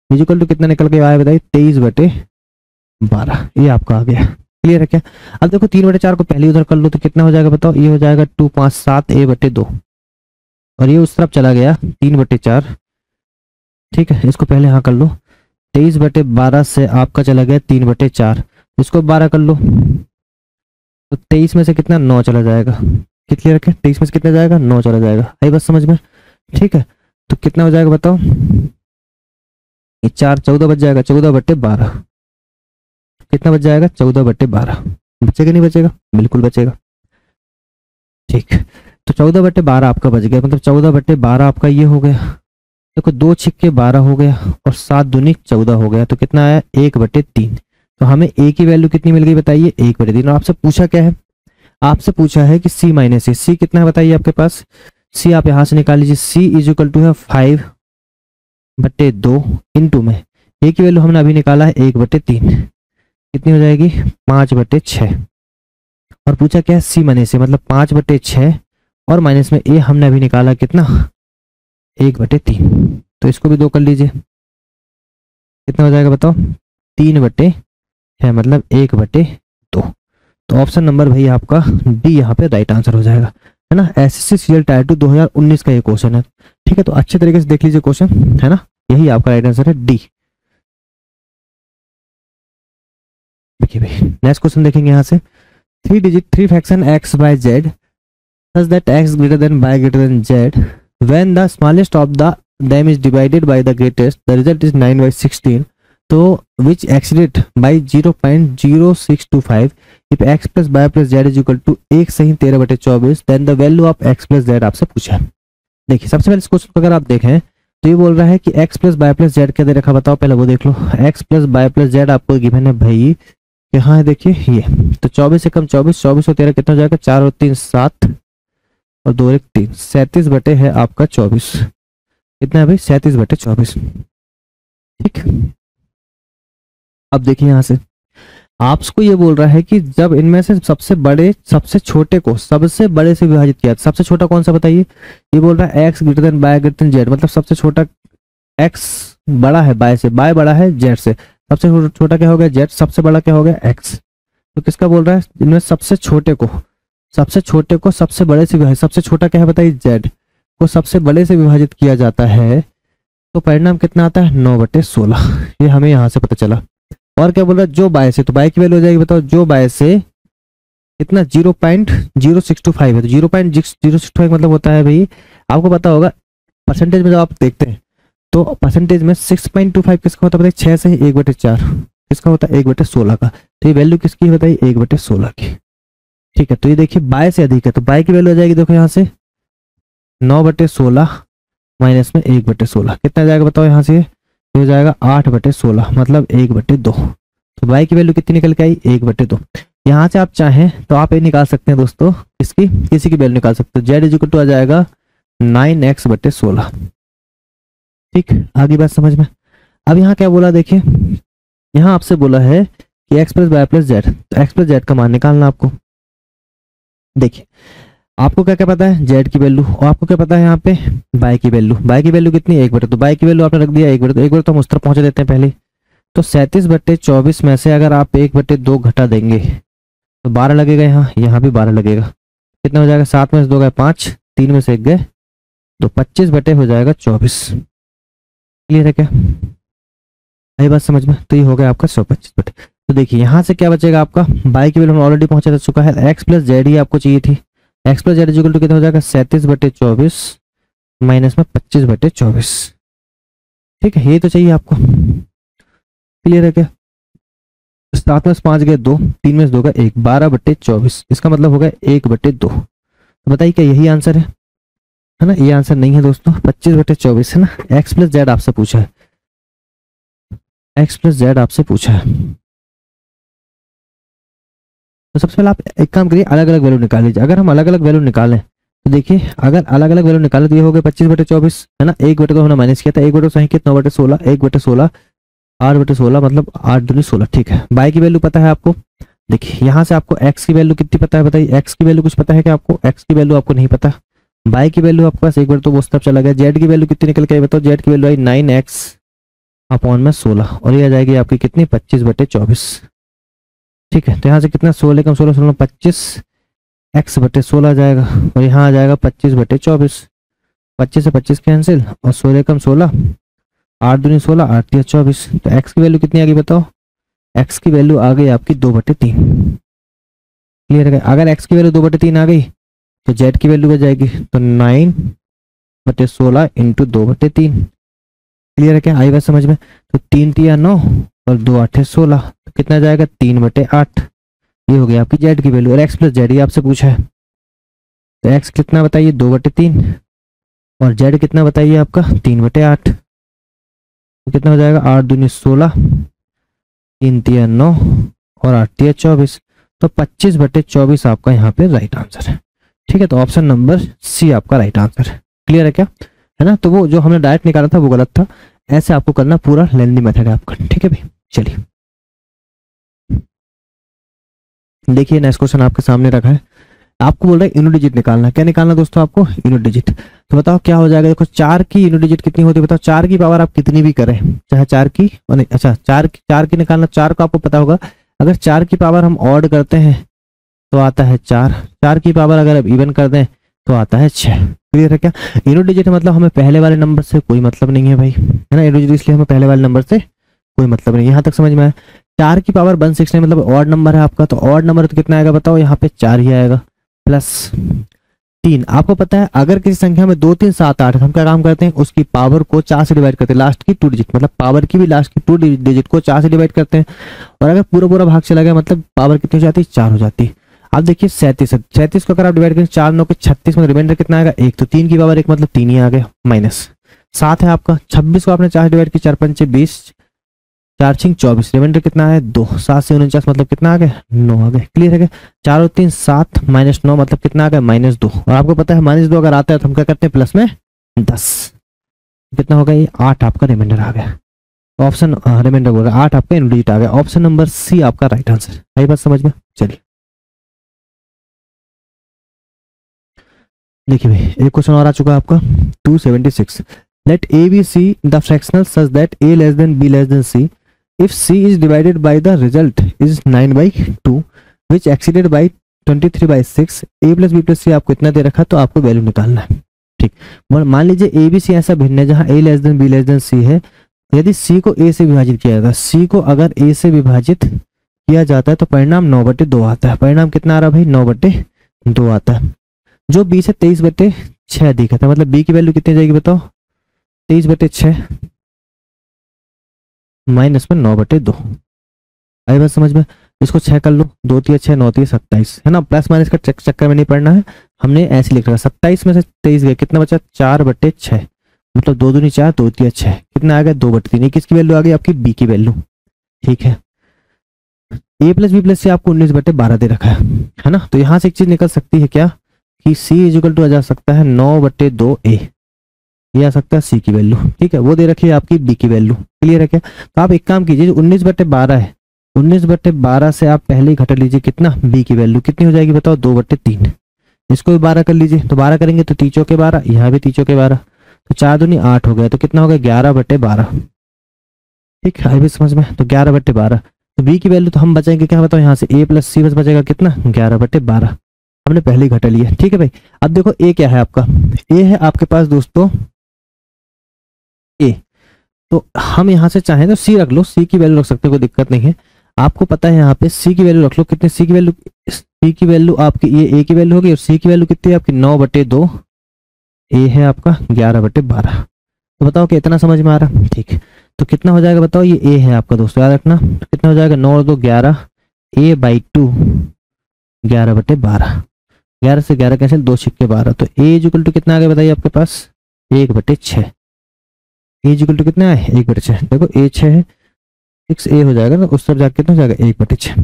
इक्वल टू कितना निकल के आया बताइए 23/12। ये आपका आ गया, क्लियर है क्या। अब देखो 3/4 को पहले उधर कर लो तो कितना हो जाएगा बताओ, ये हो जाएगा 2 5 7 a/2 और ये उस तरफ चला गया 3/4। ठीक है, इसको पहले यहाँ कर लो, 23/12 से आपका चला गया 3/4, इसको 12 कर लो तो 23 में से कितना 9 चला जाएगा। कितने रखे 23 में से कितना जाएगा 9 चला जाएगा, आई बस समझ में। ठीक है, तो कितना हो जाएगा बताओ, ये 4 14 बच जाएगा, 14/12 कितना बच जाएगा 14/12। बचेगा नहीं बचेगा, बिल्कुल बचेगा। ठीक, तो 14/12 आपका बच गया, मतलब 14/12 आपका ये हो गया। देखो 2 छिक्के 12 हो गया और 7 दूनी 14 हो गया, तो कितना आया 1/3। तो हमें ए की वैल्यू कितनी मिल गई बताइए 1/3। और आपसे पूछा क्या है, आपसे पूछा है कि सी माइनस ए, सी कितना है बताइए आपके पास, सी आप यहां से निकाल लीजिए, सी इज इक्वल टू है 5/2 इंटू में ए की वैल्यू हमने अभी निकाला है 1/3, कितनी हो जाएगी 5/6। और पूछा क्या है सी माइनस ए, मतलब 5/6 और माइनस में ए हमने अभी निकाला कितना 1/3। तो इसको भी 2 कर लीजिए, कितना हो जाएगा बताओ, 3/6 मतलब 1/2। तो ऑप्शन नंबर भाई आपका डी यहाँ पे राइट आंसर हो जाएगा, है ना। एसएससी सीजीएल टायर 2 2019 का ये क्वेश्चन है, ठीक है। तो अच्छे तरीके से देख लीजिए क्वेश्चन, है ना, यही आपका राइट आंसर है डी। देखिए भाई नेक्स्ट क्वेश्चन देखेंगे यहाँ से, 3 digit 3 fraction x by z such that x greater than y greater than z when the smallest of them is divided by the greatest, the result is 9/16. तो which exceeded by 0.0625 if x plus y plus z is equal to 1 सही 13/24 then the value of x plus z आपसे पूछा है। देखिए सबसे पहले इस क्वेश्चन को अगर आप देखें तो ये बोल रहा है कि x plus Y plus Z क्या दे रखा, बताओ पहले वो देख लो। x plus Y plus Z आपको गिवन है भाई, यहाँ है देखिए ये, तो 24 से कम 24, 24 और 13 कितना हो जाएगा, 4 और 3 7 और 2 और 1 3, 37 बटे है आपका 24। कितना है भाई, 37/24, ठीक। अब देखिए यहाँ से आपको ये बोल रहा है कि जब इनमें से सबसे बड़े सबसे छोटे को सबसे बड़े से विभाजित किया, सबसे छोटा कौन सा बताइए, ये बोल रहा है x greater than y greater than z, मतलब सबसे छोटा एक्स बड़ा है वाई से, वाई बड़ा है जेड से, सबसे छोटा क्या हो गया जेड, सबसे बड़ा क्या हो गया एक्स। तो किसका बोल रहा है, इनमें सबसे छोटे को सबसे बड़े से विभाजित, सबसे छोटा क्या है बताइए जेड को सबसे बड़े से विभाजित किया जाता है, तो परिणाम कितना आता है 9/16, ये हमें यहाँ से पता चला। और क्या बोल रहा है, जो बाय से, तो बाय की वैल्यू हो जाएगी बताओ, जो बाय से कितना 0.0625 है, तो 0.0625 मतलब होता है भाई, आपको पता होगा परसेंटेज में जब आप देखते हैं तो परसेंटेज में 6.25 किसका होता है बताइए, 6 से 1/4 किसका होता है 1/16 का, तो ये वैल्यू किसकी बताइए 1/16 की, ठीक है। तो ये देखिए बाय से अधिक है, तो बाय की वैल्यू हो जाएगी देखो यहाँ से 9/16 माइनस में 1/16 कितना जाएगा बताओ, यहाँ से हो जाएगा 8/16 मतलब 1/2। तो y की वैल्यू कितनी निकल के आई 1/2। यहाँ से आप चाहें तो आप ये निकाल सकते हैं दोस्तों, इसकी किसी की वैल्यू निकाल सकते हो, z इक्वल टू आ जाएगा 9x/16, ठीक। आगे बात समझ में। अब यहाँ क्या बोला देखिए, यहाँ आपसे बोला है कि x plus Y plus z, तो x प्लस जेड का मान निकालना आपको। देखिए आपको क्या क्या पता है z की वैल्यू, और आपको क्या पता है यहाँ पे y की वैल्यू, y की वैल्यू कितनी 1/2, तो y की वैल्यू आपने रख दिया 1/2, तो हम उस तरफ पहुंचा देते हैं पहले। तो 37/24 में से अगर आप 1/2 घटा देंगे तो 12 लगेगा, यहाँ भी 12 लगेगा, कितना हो जाएगा 7 में से 2 गए 5, 3 में से 1 गए तो 25 हो जाएगा 24। क्लियर है क्या, यही बात समझ में। तो ये हो गया आपका 125। तो देखिए यहाँ से क्या बचेगा आपका, y की वैल्यू हम ऑलरेडी पहुंचा चुका है, x प्लस जेड ही आपको चाहिए थी, x plus z equal to कितना हो जाएगा 37/24 माइनस में 25/24, ठीक है। ये तो चाहिए आपको, क्लियर है क्या। 7 में से 5 गए 2, 3 में से 2 गए 1, 12/24, इसका मतलब हो गया 1/2। तो बताइए क्या यही आंसर है ना, ये आंसर नहीं है दोस्तों, 25/24 है ना। x प्लस जेड आपसे पूछा है, x प्लस जेड आपसे पूछा है। तो सबसे पहले आप एक काम करिए, अलग अलग वैल्यू निकाल लीजिए। अगर हम अलग अलग वैल्यू निकालें तो देखिए, अगर अलग अलग वैल्यू निकाले तो ये हो गया 25/24 है ना, 1/2 हमने माइनस किया था, 1/2 सही कितना 9/16, 1/16 8/16 मतलब 8 दूनी 16, ठीक है। y की वैल्यू पता है आपको, देखिए यहाँ से आपको x की वैल्यू कितनी पता है बताइए, x की वैल्यू कुछ पता है क्या आपको, x की वैल्यू आपको नहीं पता, y की वैल्यू आपके पास 1/2 वो उस तरफ चला गया। z की वैल्यू कितनी निकल के आई बताओ, z की वैल्यू आई 9x/16 और ये आ जाएगी आपकी कितनी 25/24, ठीक है। तो यहाँ से कितना 16 कम 16 16 25 x/16 आ जाएगा और यहाँ आ जाएगा 25/24, 25 से 25 कैंसिल और 16 कम 16 8 दूनी 16 8 या 24। तो x की वैल्यू कितनी आ गई बताओ, x की वैल्यू आ गई आपकी 2/3। क्लियर है, अगर x की वैल्यू 2/3 आ गई तो z की वैल्यू आ जाएगी तो 9/16 इंटू 2/3। क्लियर है क्या, आई बात समझ में। तो 3 तिया 9 और 2 8 16, तो कितना जाएगा 3/8, ये हो गया आपकी z की वैल्यू। और x प्लस जेड ही आपसे पूछा है, तो x कितना बताइए 2/3 और z कितना बताइए आपका 3/8, तो कितना हो जाएगा 8 दूनी 16, 3 तिया 9 और 8 तिया 24, तो 25/24 आपका यहाँ पे राइट आंसर है, ठीक है। तो ऑप्शन नंबर सी आपका राइट आंसर है। क्लियर है क्या, है ना। तो वो जो हमने डायरेक्ट निकाला था वो गलत था, ऐसे आपको करना, पूरा लेंथी मेथड है आपका, ठीक है भाई। चलिए देखिए नेक्स्ट क्वेश्चन आपके सामने रखा है, आपको बोल रहा है यूनिट डिजिट निकालना। क्या निकालना दोस्तों आपको? Unit digit. तो बताओ क्या हो जाएगा। देखो 4 की यूनिट डिजिट कितनी होती है बताओ। 4 की पावर आप कितनी भी करें, चाहे 4 की अच्छा 4 की निकालना। 4 को आपको पता होगा, अगर 4 की पावर हम ऑड करते हैं तो आता है 4, 4 की पावर अगर आप इवन कर दें तो आता है 6। क्लियर है क्या? यूनिट डिजिट मतलब हमें पहले वाले नंबर से कोई मतलब नहीं है भाई, है ना। यूनिट डिजिट इसलिए हमें पहले वाले नंबर से कोई मतलब नहीं। यहाँ तक समझ में आया? 4 की पावर 169 मतलब ऑड नंबर है आपका, तो ऑड नंबर तो कितना आएगा बताओ? यहाँ पे 4 ही आएगा प्लस 3। आपको पता है अगर किसी संख्या में 2 3 7 8 हम क्या काम करते हैं, उसकी पावर को 4 से डिवाइड करते हैं। लास्ट की 2 डिजिट मतलब पावर की भी लास्ट की 2 डिजिट को 4 से डिवाइड करते हैं, और अगर पूरा पूरा भाग चला गया मतलब पावर कितनी हो जाती है? 4 हो जाती है। अब देखिए 37 को अगर आप डिवाइड करें 4 9 के 36 में रिमाइंडर कितना आएगा? 1। तो 3 की पावर 1 मतलब 3 ही आ गया, माइनस 7 है आपका। 26 को आपने 4 डिवाइड की, 4 5 20, 4 6 24, रिमाइंडर कितना है? 2। 7 से 49 मतलब कितना आ गया? 9 आ गया। क्लियर है क्या? 4 और 3 7 माइनस 9 मतलब कितना आ गया? -2। और आपको पता है -2 अगर आता है तो हम क्या करते हैं? प्लस में 10। कितना होगा ये? 8 आपका रिमाइंडर आ गया। ऑप्शन रिमाइंडर बोल रहा है 8 आपका यूनिट डिजिट आ गया। ऑप्शन नंबर सी आपका राइट आंसर। आई बात समझ में? चलिए देखिए भाई एक क्वेश्चन और आ चुका है आपका 276। Let A B C the fractional such that A less than B less than C if C is divided by the result is 9/2 which exceeded by 23/6। A plus B plus C आपको इतना दे रखा तो आपको वैल्यू निकालना है। ठीक, मान लीजिए ए बी सी ऐसा भिन्न है जहां A less than B less than C है। यदि सी को ए से विभाजित किया जाता है, सी को अगर ए से विभाजित किया जाता है तो परिणाम 9/2 आता है। परिणाम कितना आ रहा है भाई? 9/2 आता है। जो बी से 23/6 दिखा था, मतलब बी की वैल्यू कितनी जाएगी बताओ? 23/6 माइनस में 9/2। आई बात समझ में? इसको 6 कर लो, 2 3 6 9 3 27, है ना। प्लस माइनस का चक्कर में नहीं पड़ना है, हमने ऐसे लिख रखा। 27 में से 23 गए, कितना बचा? 4/6 मतलब 2 दूनी 4 2 3 6, कितना आ गया? 2/3। किसकी वैल्यू आ गई? आपकी बी की वैल्यू। ठीक है, ए प्लस बी प्लस से आपको 19/12 दे रखा है ना। तो यहाँ से एक चीज निकल सकती है क्या कि C इजिकल टू आ जा सकता है 9/2A, ये आ सकता है C की वैल्यू। ठीक है, वो दे रखी है आपकी B की वैल्यू। क्लियर है क्या? तो आप एक काम कीजिए, जो 19/12 है 19/12 से आप पहले ही घटा लीजिए कितना? B की वैल्यू कितनी हो जाएगी बताओ? 2/3। इसको भी 12 कर लीजिए, तो 12 करेंगे तो 3 चौके 12, यहाँ भी 3 चौके 12, तो 4 दूनी 8 हो गया, तो कितना हो गया? 11/12। ठीक है, भी समझ में? तो 11/12। तो B की वैल्यू तो हम बचाएंगे क्या बताओ? यहाँ से A प्लस C बस बचेगा कितना? 11/12, हमने पहले ही घटा लिया। ठीक है भाई, अब देखो ए क्या है आपका? ए है आपके पास दोस्तों ए, तो हम यहां से चाहें तो सी रख लो, सी की वैल्यू रख सकते हो, कोई दिक्कत नहीं है। आपको पता है यहाँ पे सी की वैल्यू रख लो। कितनी सी की वैल्यू? सी की वैल्यू आपकी ये ए की वैल्यू होगी, और सी की वैल्यू कितनी है आपकी? 9/2। ए है आपका 11/12। तो बताओ कि इतना समझ में आ रहा? ठीक है, तो कितना हो जाएगा बताओ? ये ए है आपका दोस्तों, याद रखना। तो कितना हो जाएगा? 9 और 2 11, A/2 11/12। 11 से 11 कैंसिल, 2 छिक्के 12, तो ए इक्वल टू कितना आ गया बताइए आपके पास? 1/6। ए इक्वल टू कितना है? 1/6। देखो ए 6 है, 6A हो जाएगा, तो उस तरफ जाके कितना हो जाएगा? 1/6।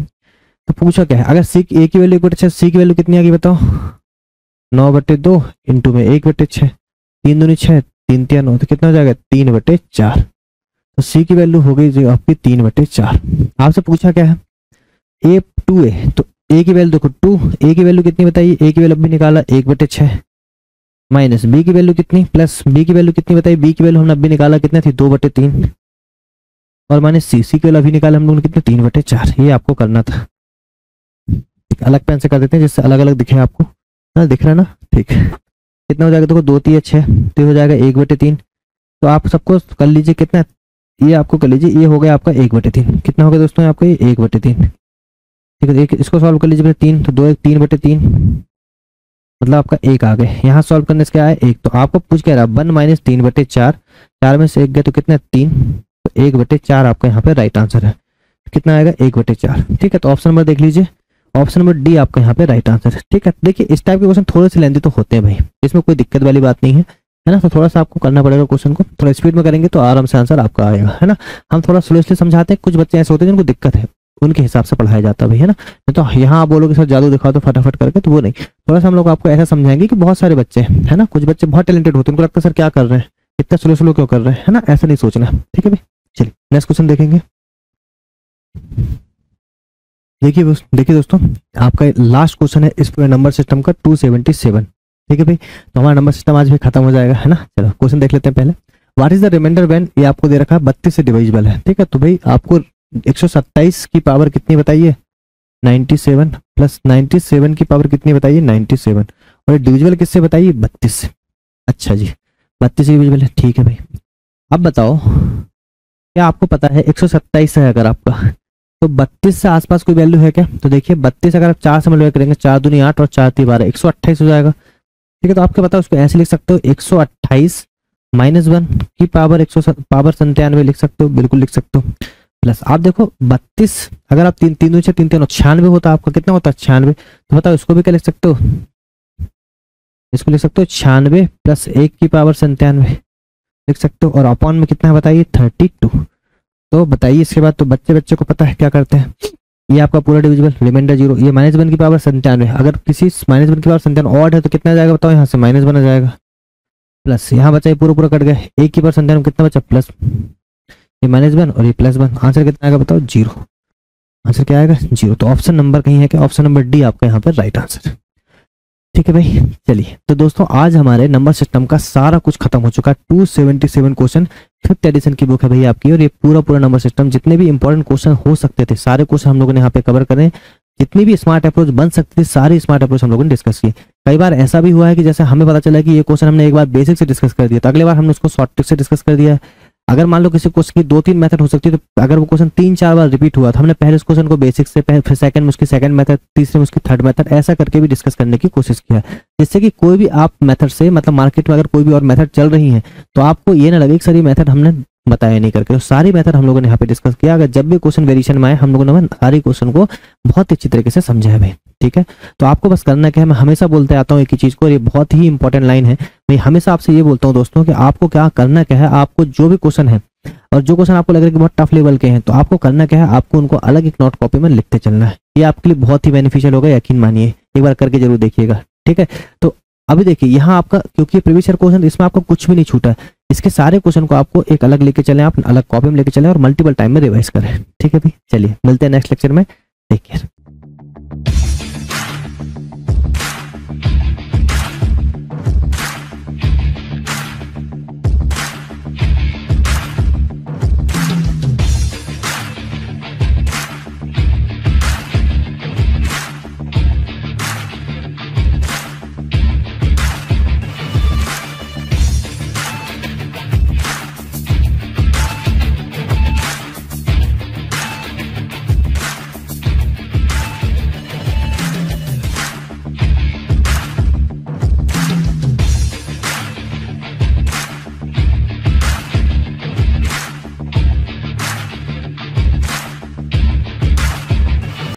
तो पूछा क्या है? अगर सी ए की वैल्यू 1/6, सी की वैल्यू कितनी आ गई बताओ? 9/2 इंटू में 1/6, 3 दूनी 6 3 3 9, तो कितना हो जाएगा? 3/4। तो सी की वैल्यू हो गई जो आपकी 3/4। आपसे पूछा क्या है? ए 2A, तो ए की वैल्यू देखो 2, ए की वैल्यू कितनी बताइए? ए की वैल्यू भी निकाला 1/6, माइनस बी की वैल्यू कितनी? प्लस बी की वैल्यू कितनी बताइए? बी की वैल्यू हमने अभी निकाला, कितनी थी? 2/3, और माइनस सी की वैल्यू अभी निकाला हम लोगों ने, कितने? 3/4। ये आपको करना था। एक अलग पेन से कर देते हैं जिससे अलग अलग दिखे आपको, ना दिख रहा है ना? ठीक है, कितना हो जाएगा देखो? 2 3 6, तो हो जाएगा 1/3। तो आप सबको कर लीजिए, कितना? ये आपको कर लीजिए, ये हो गया आपका 1/3। कितना हो गया दोस्तों आपका? ये 1/3। ठीक है, एक इसको सॉल्व कर लीजिए, 3 तो 2 1 3/3, मतलब आपका 1 आ गए। यहाँ सॉल्व करने से क्या आया? 1। तो आपको पूछ क्या रहा? 1 - 3/4, 4 में से 1 गया तो कितना? 3, तो 1/4 आपका यहाँ पे राइट आंसर है। कितना आएगा? 1/4। ठीक है, तो ऑप्शन नंबर देख लीजिए, ऑप्शन नंबर डी आपका यहाँ पे राइट आंसर है। ठीक है, देखिए इस टाइप के क्वेश्चन थोड़े से लेंथी तो होते हैं भाई, इसमें कोई दिक्कत वाली बात नहीं है ना। तो थोड़ा सा आपको करना पड़ेगा, क्वेश्चन को थोड़ा स्पीड में करेंगे तो आराम से आंसर आपका आएगा, है ना। हम थोड़ा स्लोली समझाते हैं, कुछ बच्चे ऐसे होते हैं जिनको दिक्कत है, उनके हिसाब से पढ़ाया जाता है भाई, है ना। नहीं तो यहाँ आप बोलोगे सर जादू दिखाओ तो फटाफट करके, तो वो नहीं। थोड़ा सा हम लोग आपको ऐसा समझाएंगे कि बहुत सारे बच्चे है ना, कुछ बच्चे बहुत टैलेंटेड होते हैं, उनको लगता है सर क्या कर रहे हैं, इतना स्लो स्लो क्यों कर रहे हैं, है ना। ऐसा नहीं सोचना। ठीक है भाई, चलिए नेक्स्ट क्वेश्चन देखेंगे। देखिए दोस्तों, आपका लास्ट क्वेश्चन है इस पूरे नंबर सिस्टम का 277। ठीक है भाई, तो हमारा नंबर सिस्टम आज भी खत्म हो जाएगा, है ना। चलो क्वेश्चन देख लेते हैं पहले। What is the remainder when, ये आपको दे रखा है 32 से डिविजिबल है। ठीक है, तो भाई आपको 127 की पावर कितनी बताइए, 97, प्लस 97 की पावर कितनी बताइए, 97, और डिविजिबल किससे बताइए, 32 से। अच्छा जी, 32 डिविजिबल है, ठीक है भाई। अब बताओ, क्या आपको पता है 127 है अगर आपका, तो 32 से आसपास कोई वैल्यू है क्या? तो देखिए 32 अगर आप 4 से मल्टीप्लाई करेंगे, 4 दूनी 8 और 4 तीन 12, 128 हो जाएगा। ठीक है, तो आपको पता है उसको ऐसे लिख सकते हो, 128 माइनस 1 की पावर पावर 97 लिख सकते हो, बिल्कुल लिख सकते हो। प्लस आप देखो 32 अगर आप तीन तीन से तीन 96 होता है, आपका कितना होता है 96, तो बताओ इसको भी क्या लिख सकते हो, इसको लिख सकते हो 96 प्लस 1 की पावर 97 लिख सकते हो, और अपॉन में कितना है बताइए, 32। तो बताइए इसके बाद, तो बच्चे को पता है क्या करते हैं, ये आपका पूरा डिविजिबल, रिमाइंडर 0, ये -1 की पावर 97, अगर किसी -1 की पावर 97 ऑड है तो कितना जाएगा बताओ, यहाँ से -1 आ जाएगा, प्लस यहाँ बचा ये पूरा कर गए, 1 की पावर 97 कितना बचा, प्लस ये -1 और ये +1, आंसर कितना आएगा बताओ, 0। आंसर क्या आएगा, 0। तो ऑप्शन नंबर कहीं है क्या, ऑप्शन नंबर डी आपका यहाँ पर राइट आंसर। ठीक है भाई, चलिए तो दोस्तों आज हमारे नंबर सिस्टम का सारा कुछ खत्म हो चुका है। 277 क्वेश्चन 5th एडिशन की बुक है भाई आपकी, और ये पूरा नंबर सिस्टम जितने भी इंपॉर्टेंट क्वेश्चन हो सकते थे सारे क्वेश्चन हम लोगों ने यहाँ पे कवर करें, जितनी भी स्मार्ट अप्रोच बन सकती थी सारी स्मार्ट अप्रोच हम लोगों ने डिस्कस की। कई बार ऐसा भी हुआ है कि जैसे हमें पता चला कि ये क्वेश्चन हमने एक बार बेसिक से डिस्कस कर दिया, तो अगले बार हमने उसको शॉर्ट ट्रिक से डिस्कस कर दिया। अगर मान लो किसी क्वेश्चन की 2-3 मेथड हो सकती है, तो अगर वो क्वेश्चन 3-4 बार रिपीट हुआ तो हमने पहले उस क्वेश्चन को बेसिक से, फिर सेकंड में उसकी सेकंड मेथड, तीसरे में उसकी थर्ड मेथड, ऐसा करके भी डिस्कस करने की कोशिश किया है, जिससे कि कोई भी आप मेथड से, मतलब मार्केट में अगर कोई भी और मेथड चल रही है तो आपको ये ना लगे कि सर ये मेथड हमने बताया नहीं करके, तो सारी मेथड हम लोगों ने यहाँ पे डिस्कस किया। अगर जब भी क्वेश्चन वेरिएशन में आए, हम लोगों ने सारी क्वेश्चन को बहुत अच्छी तरीके से समझा है भाई। ठीक है, तो आपको बस करना क्या है, मैं हमेशा बोलते आता हूँ एक ही चीज को, और ये बहुत ही इंपॉर्टेंट लाइन है, मैं हमेशा आपसे ये बोलता हूँ दोस्तों कि आपको क्या करना क्या है, आपको जो भी क्वेश्चन है और जो क्वेश्चन आपको लग रहा है कि बहुत टफ लेवल के हैं, तो आपको करना क्या है, आपको उनको अलग एक नोट कॉपी में लिखते चलना है। ये आपके लिए बहुत ही बेनिफिशियल होगा, यकीन मानिए, एक बार करके जरूर देखिएगा। ठीक है, तो अभी देखिए यहाँ आपका, क्योंकि प्रीवियस ईयर क्वेश्चन, इसमें आपका कुछ भी नहीं छूटा है, इसके सारे क्वेश्चन को आपको एक अलग लेके चले, आप अलग कॉपी में लेके चले और मल्टीपल टाइम में रिवाइज करें। ठीक है भाई, चलिए मिलते हैं नेक्स्ट लेक्चर में, टेक केयर।